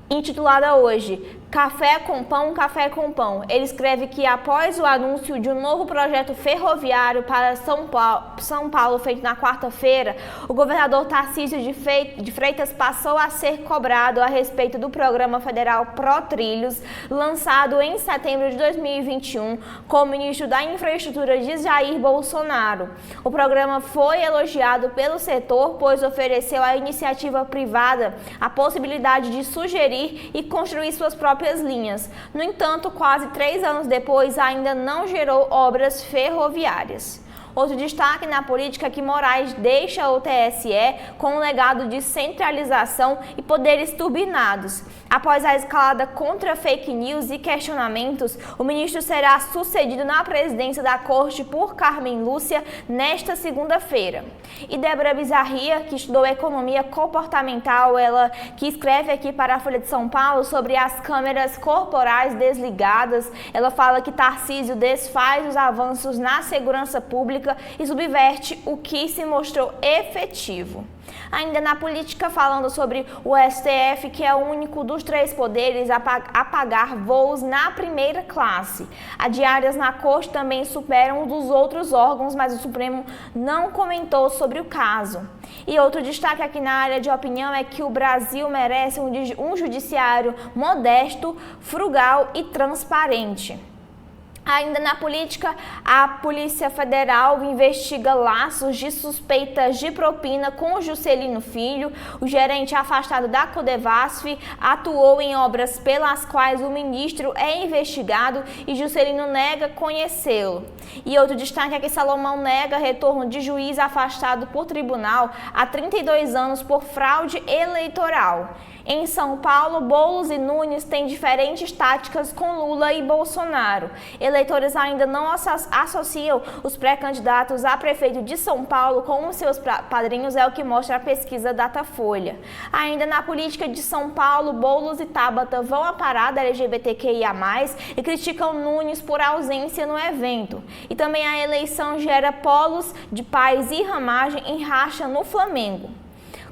intitulada hoje Café com Pão, Café com Pão. Ele escreve que após o anúncio de um novo projeto ferroviário para São Paulo feito na quarta-feira, o governador Tarcísio de Freitas passou a ser cobrado a respeito do programa federal ProTrilhos, lançado em setembro de 2021 com o ministro da Infraestrutura de Jair Bolsonaro. O programa foi elogiado pelo setor, pois ofereceu à iniciativa privada a possibilidade de sugerir e construir suas próprias linhas. No entanto, quase 3 anos depois, ainda não gerou obras ferroviárias. Outro destaque na política é que Moraes deixa o TSE com um legado de centralização e poderes turbinados. Após a escalada contra fake news e questionamentos, o ministro será sucedido na presidência da Corte por Carmen Lúcia nesta segunda-feira. E Débora Bizarria, que estudou economia comportamental, ela que escreve aqui para a Folha de São Paulo sobre as câmeras corporais desligadas, ela fala que Tarcísio desfaz os avanços na segurança pública e subverte o que se mostrou efetivo. Ainda na política, falando sobre o STF, que é o único dos 3 poderes a pagar voos na primeira classe. As diárias na corte também superam dos outros órgãos, mas o Supremo não comentou sobre o caso. E outro destaque aqui na área de opinião é que o Brasil merece um judiciário modesto, frugal e transparente. Ainda na política, a Polícia Federal investiga laços de suspeitas de propina com Juscelino Filho. O gerente afastado da Codevasf atuou em obras pelas quais o ministro é investigado e Juscelino nega conhecê-lo. E outro destaque é que Salomão nega retorno de juiz afastado por tribunal há 32 anos por fraude eleitoral. Em São Paulo, Boulos e Nunes têm diferentes táticas com Lula e Bolsonaro. Eleitores ainda não associam os pré-candidatos a prefeito de São Paulo com os seus padrinhos, é o que mostra a pesquisa Datafolha. Ainda na política de São Paulo, Boulos e Tabata vão à parada LGBTQIA+, e criticam Nunes por ausência no evento. E também a eleição gera polos de paz e ramagem em racha no Flamengo.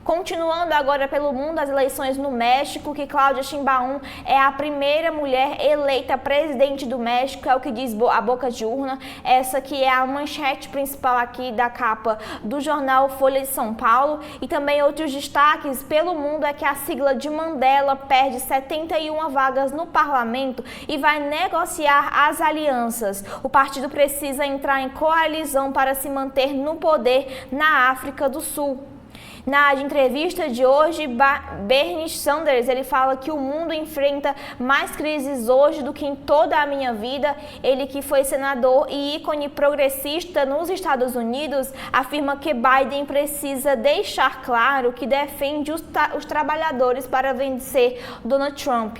Continuando agora pelo mundo, as eleições no México, que Cláudia Sheinbaum é a primeira mulher eleita presidente do México, é o que diz a boca de urna. Essa que é a manchete principal aqui da capa do jornal Folha de São Paulo. E também outros destaques pelo mundo é que a sigla de Mandela perde 71 vagas no parlamento e vai negociar as alianças. O partido precisa entrar em coalizão para se manter no poder na África do Sul. Na entrevista de hoje, Bernie Sanders, ele fala que o mundo enfrenta mais crises hoje do que em toda a minha vida. Ele, que foi senador e ícone progressista nos Estados Unidos, afirma que Biden precisa deixar claro que defende os trabalhadores para vencer Donald Trump.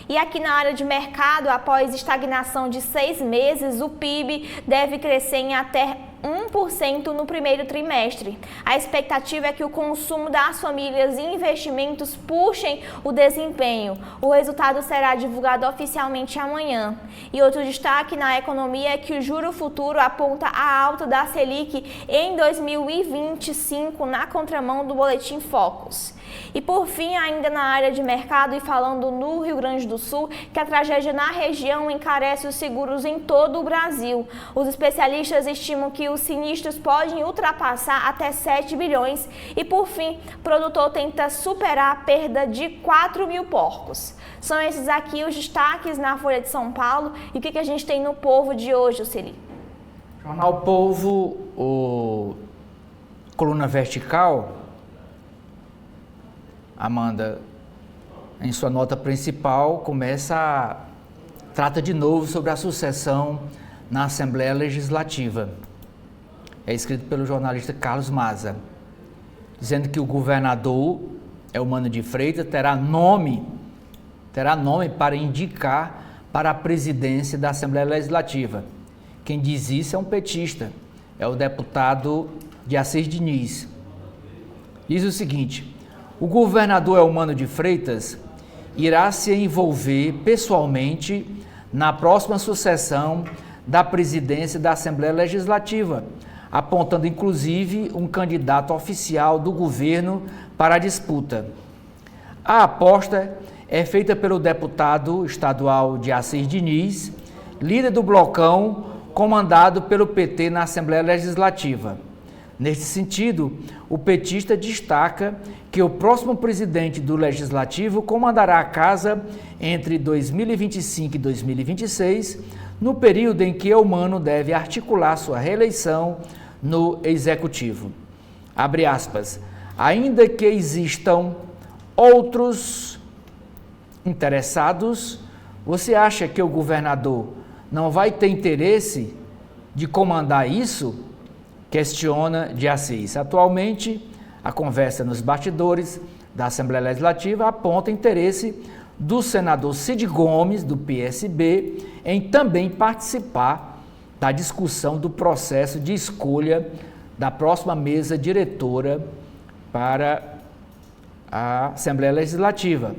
E aqui na área de mercado, após estagnação de 6 meses, o PIB deve crescer em até 1% no primeiro trimestre. A expectativa é que o consumo das famílias e investimentos puxem o desempenho. O resultado será divulgado oficialmente amanhã. E outro destaque na economia é que o juro futuro aponta a alta da Selic em 2025 na contramão do Boletim Focus. E por fim, ainda na área de mercado e falando no Rio Grande do Sul, que a tragédia na região encarece os seguros em todo o Brasil. Os especialistas estimam que os sinistros podem ultrapassar até 7 bilhões. E por fim, o produtor tenta superar a perda de 4 mil porcos. São esses aqui os destaques na Folha de São Paulo. E o que a gente tem no Povo de hoje, Celi? Jornal Povo, coluna vertical. Amanda, em sua nota principal, trata de novo sobre a sucessão na Assembleia Legislativa. É escrito pelo jornalista Carlos Maza, dizendo que o governador Eumano de Freitas terá nome para indicar para a presidência da Assembleia Legislativa. Quem diz isso é um petista, é o deputado de Assis Diniz. Diz o seguinte: o governador Eumano de Freitas irá se envolver pessoalmente na próxima sucessão da presidência da Assembleia Legislativa, apontando inclusive um candidato oficial do governo para a disputa. A aposta é feita pelo deputado estadual de Assis Diniz, líder do blocão comandado pelo PT na Assembleia Legislativa. Neste sentido, o petista destaca que o próximo presidente do Legislativo comandará a casa entre 2025 e 2026, no período em que Eumano deve articular sua reeleição no Executivo. Abre aspas. Ainda que existam outros interessados, você acha que o governador não vai ter interesse de comandar isso? Questiona de Assis. Atualmente, a conversa nos bastidores da Assembleia Legislativa aponta interesse do senador Cid Gomes, do PSB, em também participar da discussão do processo de escolha da próxima mesa diretora para a Assembleia Legislativa.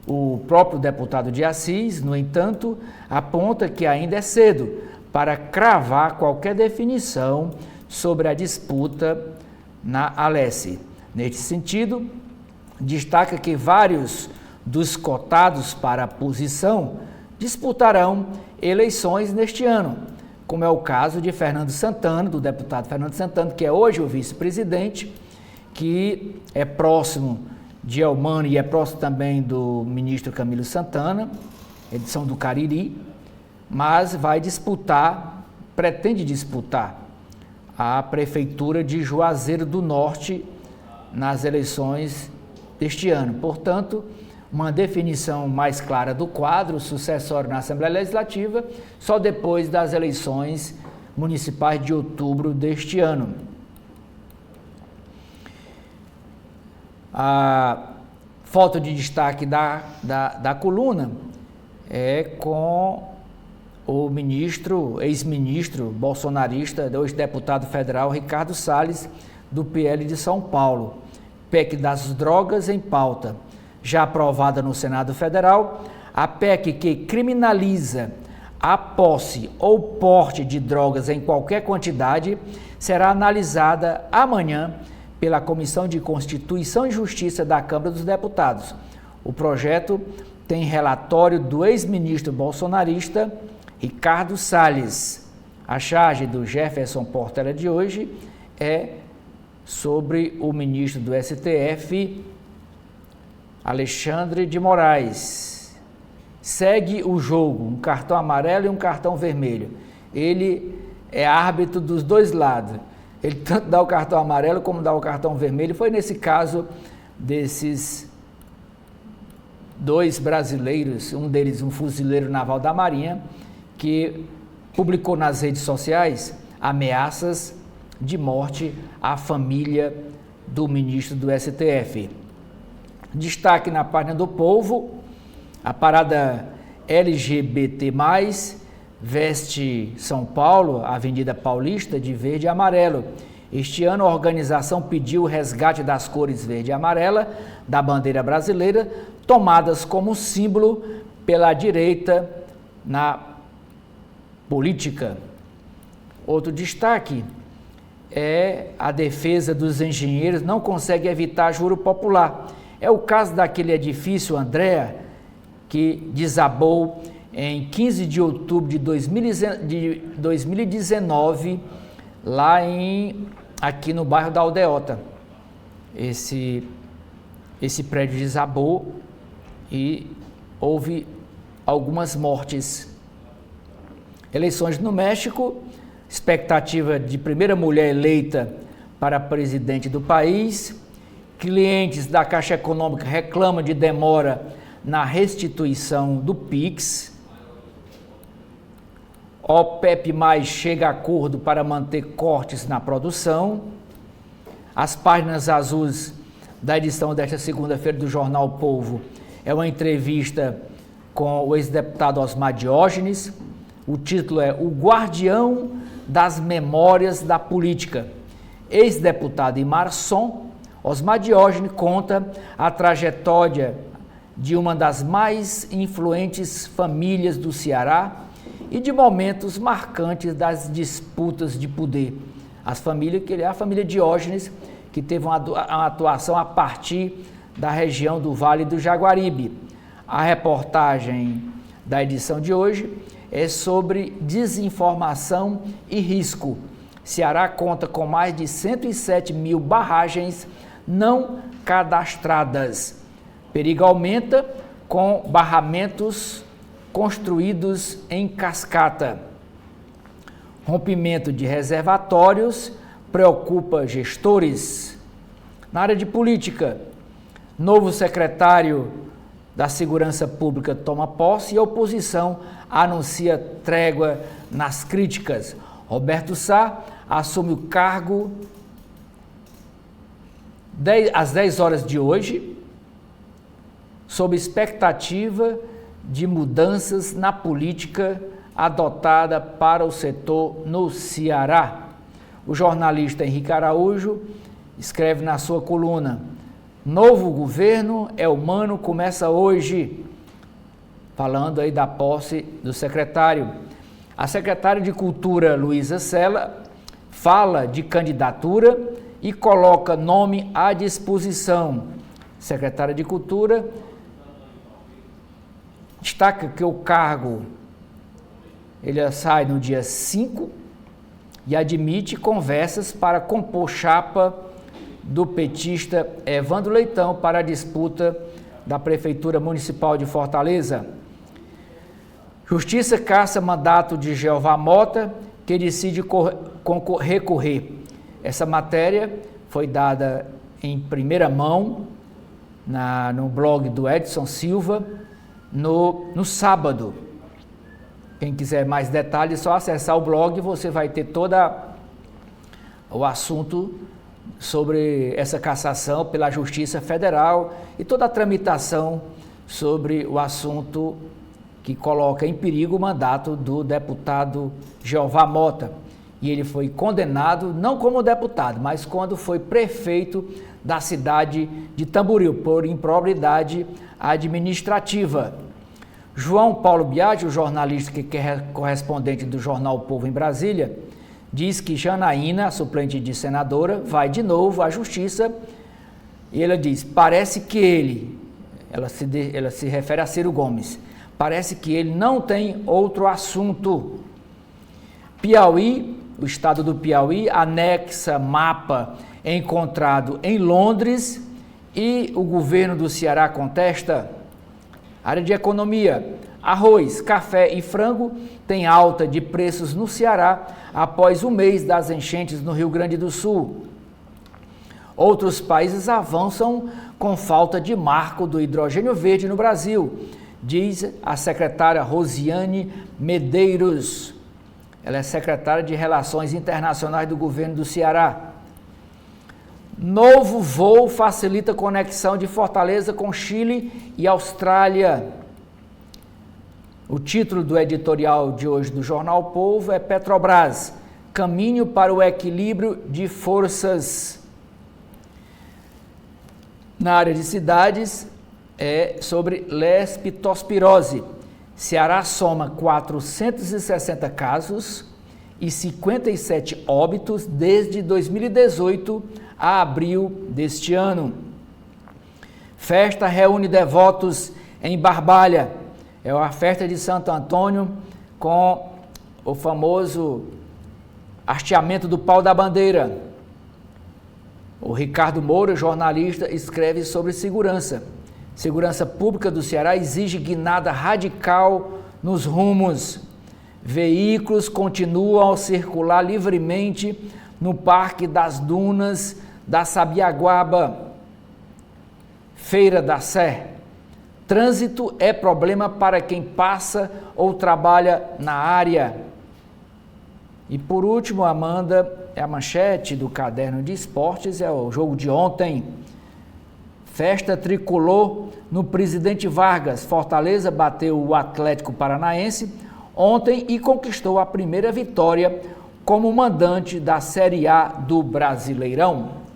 O próprio deputado de Assis, no entanto, aponta que ainda é cedo para cravar qualquer definição sobre a disputa na Alesse. Neste sentido, destaca que vários dos cotados para a posição disputarão eleições neste ano, como é o caso de Fernando Santana, do deputado Fernando Santana, que é hoje o vice-presidente, que é próximo de Eumano e é próximo também do ministro Camilo Santana, eles são do Cariri, mas vai disputar, pretende disputar a prefeitura de Juazeiro do Norte nas eleições deste ano. Portanto, uma definição mais clara do quadro sucessório na Assembleia Legislativa só depois das eleições municipais de outubro deste ano. A foto de destaque da coluna é com o ex-ministro bolsonarista, hoje deputado federal, Ricardo Salles, do PL de São Paulo. PEC das drogas em pauta. Já aprovada no Senado Federal, a PEC que criminaliza a posse ou porte de drogas em qualquer quantidade será analisada amanhã pela Comissão de Constituição e Justiça da Câmara dos Deputados. O projeto tem relatório do ex-ministro bolsonarista Ricardo Salles. A charge do Jefferson Portela de hoje é sobre o ministro do STF, Alexandre de Moraes. Segue o jogo, um cartão amarelo e um cartão vermelho. Ele é árbitro dos dois lados. Ele tanto dá o cartão amarelo como dá o cartão vermelho. Foi nesse caso desses dois brasileiros, um deles um fuzileiro naval da Marinha, que publicou nas redes sociais ameaças de morte à família do ministro do STF. Destaque na página do Povo, a parada LGBT+, veste São Paulo, Avenida Paulista, de verde e amarelo. Este ano a organização pediu o resgate das cores verde e amarela da bandeira brasileira, tomadas como símbolo pela direita na política. Outro destaque é a defesa dos engenheiros não consegue evitar juro popular. É o caso daquele edifício Andréa, que desabou em 15 de outubro de 2019, aqui no bairro da Aldeota. Esse prédio desabou e houve algumas mortes. Eleições no México, expectativa de primeira mulher eleita para presidente do país. Clientes da Caixa Econômica reclamam de demora na restituição do PIX. OPEP+, chega a acordo para manter cortes na produção. As páginas azuis da edição desta segunda-feira do Jornal O Povo é uma entrevista com o ex-deputado Osmar Diógenes. O título é O Guardião das Memórias da Política. Ex-deputado Imarson, Osmar Diógenes conta a trajetória de uma das mais influentes famílias do Ceará e de momentos marcantes das disputas de poder. As famílias, que é a família Diógenes, que teve uma atuação a partir da região do Vale do Jaguaribe. A reportagem da edição de hoje é sobre desinformação e risco. Ceará conta com mais de 107 mil barragens não cadastradas. Perigo aumenta com barramentos construídos em cascata. Rompimento de reservatórios preocupa gestores. Na área de política, novo secretário da Segurança Pública toma posse e a oposição anuncia trégua nas críticas. Roberto Sá assume o cargo às 10 horas de hoje, sob expectativa de mudanças na política adotada para o setor no Ceará. O jornalista Henrique Araújo escreve na sua coluna: Novo governo é humano, começa hoje, falando aí da posse do secretário. A secretária de Cultura, Luísa Sela, fala de candidatura e coloca nome à disposição. Secretária de Cultura destaca que o cargo ele sai no dia 5 e admite conversas para compor chapa do petista Evandro Leitão para a disputa da Prefeitura Municipal de Fortaleza. Justiça caça mandato de Jeová Mota, que decide recorrer. Essa matéria foi dada em primeira mão no blog do Edson Silva no sábado. Quem quiser mais detalhes, é só acessar o blog e você vai ter todo o assunto sobre essa cassação pela Justiça Federal e toda a tramitação sobre o assunto que coloca em perigo o mandato do deputado Jeová Mota. E ele foi condenado, não como deputado, mas quando foi prefeito da cidade de Tamboril, por improbidade administrativa. João Paulo Biagi, o jornalista que é correspondente do jornal O Povo em Brasília, diz que Janaína, suplente de senadora, vai de novo à justiça e ela diz, parece que ela se refere a Ciro Gomes, parece que ele não tem outro assunto. Piauí, o estado do Piauí, anexa mapa encontrado em Londres e o governo do Ceará contesta. Área de economia, arroz, café e frango tem alta de preços no Ceará após o mês das enchentes no Rio Grande do Sul. Outros países avançam com falta de marco do hidrogênio verde no Brasil, diz a secretária Rosiane Medeiros. Ela é secretária de Relações Internacionais do governo do Ceará. Novo voo facilita a conexão de Fortaleza com Chile e Austrália. O título do editorial de hoje do Jornal O Povo é Petrobras, caminho para o equilíbrio de forças. Na área de cidades, é sobre leptospirose. Ceará soma 460 casos e 57 óbitos desde 2018 a abril deste ano. Festa reúne devotos em Barbalha. É a festa de Santo Antônio com o famoso hasteamento do pau da bandeira. O Ricardo Moura, jornalista, escreve sobre segurança. Segurança Pública do Ceará exige guinada radical nos rumos. Veículos continuam a circular livremente no Parque das Dunas da Sabiaguaba. Feira da Sé. Trânsito é problema para quem passa ou trabalha na área. E por último, Amanda, é a manchete do Caderno de Esportes, é o jogo de ontem. Festa tricolor no Presidente Vargas. Fortaleza bateu o Atlético Paranaense ontem e conquistou a primeira vitória como mandante da Série A do Brasileirão.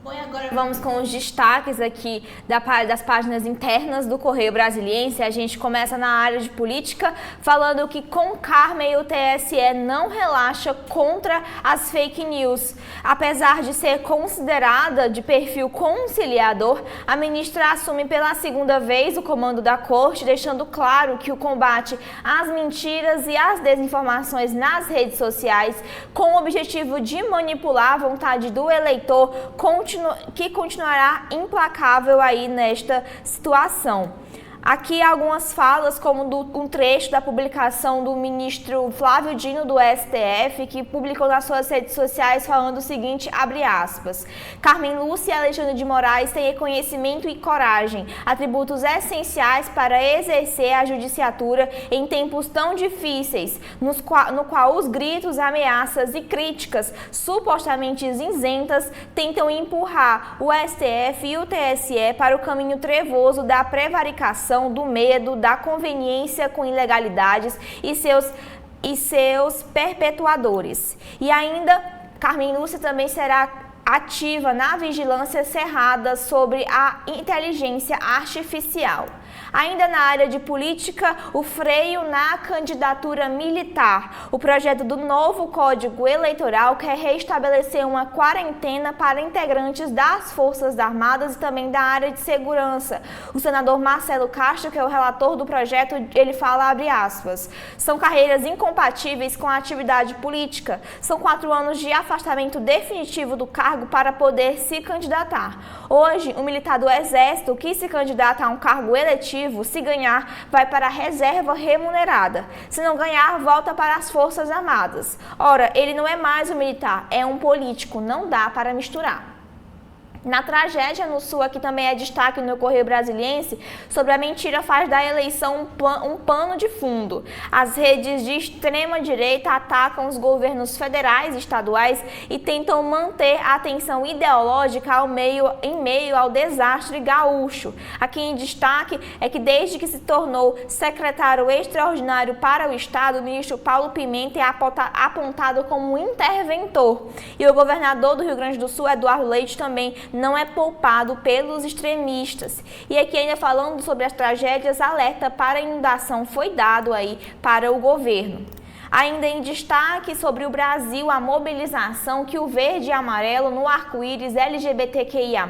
Bom, e agora vamos com os destaques aqui das páginas internas do Correio Brasiliense. A gente começa na área de política, falando que com Carmen o TSE não relaxa contra as fake news. Apesar de ser considerada de perfil conciliador, a ministra assume pela segunda vez o comando da corte, deixando claro que o combate às mentiras e às desinformações nas redes sociais, com o objetivo de manipular a vontade do eleitor, que continuará implacável aí nesta situação. Aqui algumas falas, como um trecho da publicação do ministro Flávio Dino do STF, que publicou nas suas redes sociais falando o seguinte, abre aspas: Carmen Lúcia e Alexandre de Moraes têm reconhecimento e coragem, atributos essenciais para exercer a judiciatura em tempos tão difíceis, no qual os gritos, ameaças e críticas supostamente isentas tentam empurrar o STF e o TSE para o caminho trevoso da prevaricação, do medo, da conveniência com ilegalidades e seus perpetuadores. E ainda, Carmen Lúcia também será ativa na vigilância cerrada sobre a inteligência artificial. Ainda na área de política, o freio na candidatura militar. O projeto do novo Código Eleitoral quer restabelecer uma quarentena para integrantes das Forças Armadas e também da área de segurança. O senador Marcelo Castro, que é o relator do projeto, ele fala, abre aspas, são carreiras incompatíveis com a atividade política. São 4 anos de afastamento definitivo do cargo para poder se candidatar. Hoje, o militar do Exército que se candidata a um cargo eletivo, se ganhar, vai para a reserva remunerada. Se não ganhar, volta para as Forças Armadas. Ora, ele não é mais um militar, é um político, não dá para misturar. Na tragédia no Sul, aqui também é destaque no Correio Brasiliense, sobre a mentira faz da eleição um pano de fundo. As redes de extrema-direita atacam os governos federais e estaduais e tentam manter a atenção ideológica em meio ao desastre gaúcho. Aqui em destaque é que desde que se tornou secretário extraordinário para o Estado, o ministro Paulo Pimenta é apontado como um interventor. E o governador do Rio Grande do Sul, Eduardo Leite, também não é poupado pelos extremistas. E aqui ainda falando sobre as tragédias, alerta para inundação foi dado aí para o governo. Ainda em destaque sobre o Brasil, a mobilização que o verde e amarelo no arco-íris LGBTQIA+,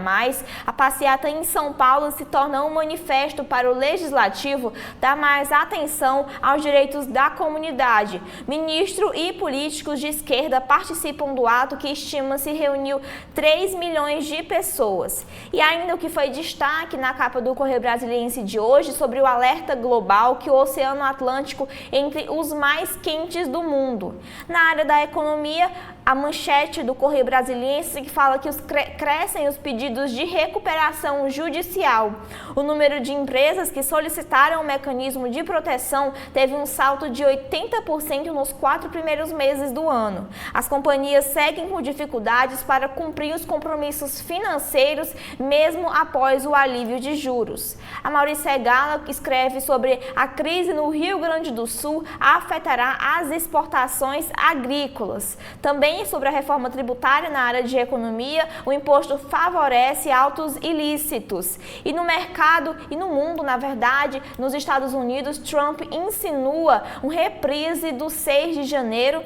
a passeata em São Paulo se torna um manifesto para o Legislativo dar mais atenção aos direitos da comunidade. Ministro e políticos de esquerda participam do ato que estima-se reuniu 3 milhões de pessoas. E ainda o que foi destaque na capa do Correio Brasiliense de hoje sobre o alerta global que o Oceano Atlântico entre os mais quentes do mundo. Na área da economia, a manchete do Correio Brasiliense que fala que crescem os pedidos de recuperação judicial. O número de empresas que solicitaram o mecanismo de proteção teve um salto de 80% nos 4 primeiros meses do ano. As companhias seguem com dificuldades para cumprir os compromissos financeiros, mesmo após o alívio de juros. A Maurícia Gala escreve sobre a crise no Rio Grande do Sul afetará as exportações agrícolas. Também sobre a reforma tributária na área de economia, o imposto favorece autos ilícitos. E no mercado e no mundo, na verdade, nos Estados Unidos, Trump insinua um reprise do 6 de janeiro,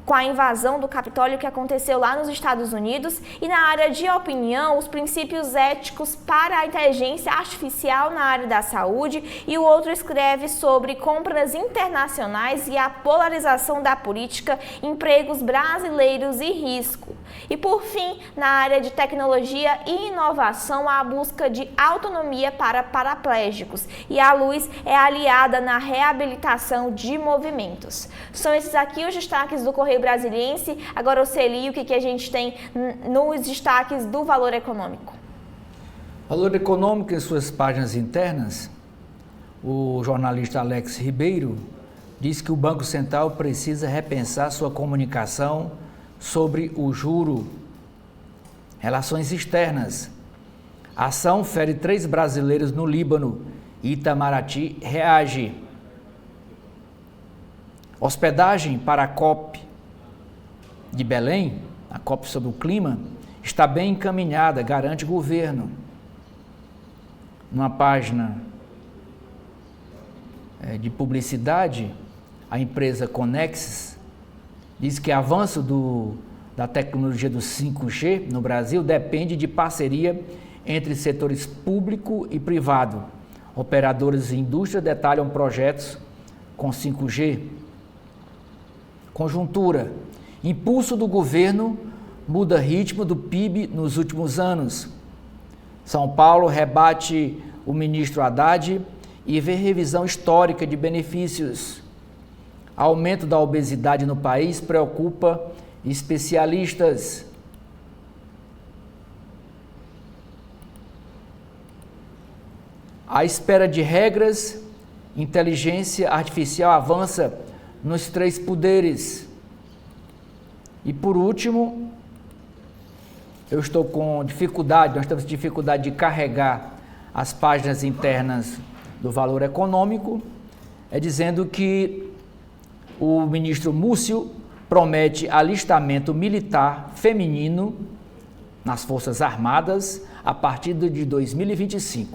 com a invasão do Capitólio que aconteceu lá nos Estados Unidos. E na área de opinião, os princípios éticos para a inteligência artificial na área da saúde, e o outro escreve sobre compras internacionais e a polarização da política, empregos brasileiros e risco. E por fim, na área de tecnologia e inovação, a busca de autonomia para paraplégicos, e a luz é aliada na reabilitação de movimentos. São esses aqui os destaques do Correio Brasiliense. Agora, Oceli, o que a gente tem nos destaques do Valor Econômico? Valor Econômico, em suas páginas internas, o jornalista Alex Ribeiro diz que o Banco Central precisa repensar sua comunicação sobre o juro. Relações externas. A ação fere 3 brasileiros no Líbano. Itamaraty reage. Hospedagem para a COP de Belém, a COP sobre o clima, está bem encaminhada, garante o governo. Numa página de publicidade, a empresa Conexis diz que o avanço da tecnologia do 5G no Brasil depende de parceria entre setores público e privado. Operadores e indústria detalham projetos com 5G. Conjuntura. Impulso do governo muda ritmo do PIB nos últimos anos. São Paulo rebate o ministro Haddad e vê revisão histórica de benefícios. Aumento da obesidade no país preocupa especialistas. À espera de regras, inteligência artificial avança nos 3 poderes. E por último, nós estamos com dificuldade de carregar as páginas internas do Valor Econômico, dizendo que o ministro Múcio promete alistamento militar feminino nas Forças Armadas a partir de 2025.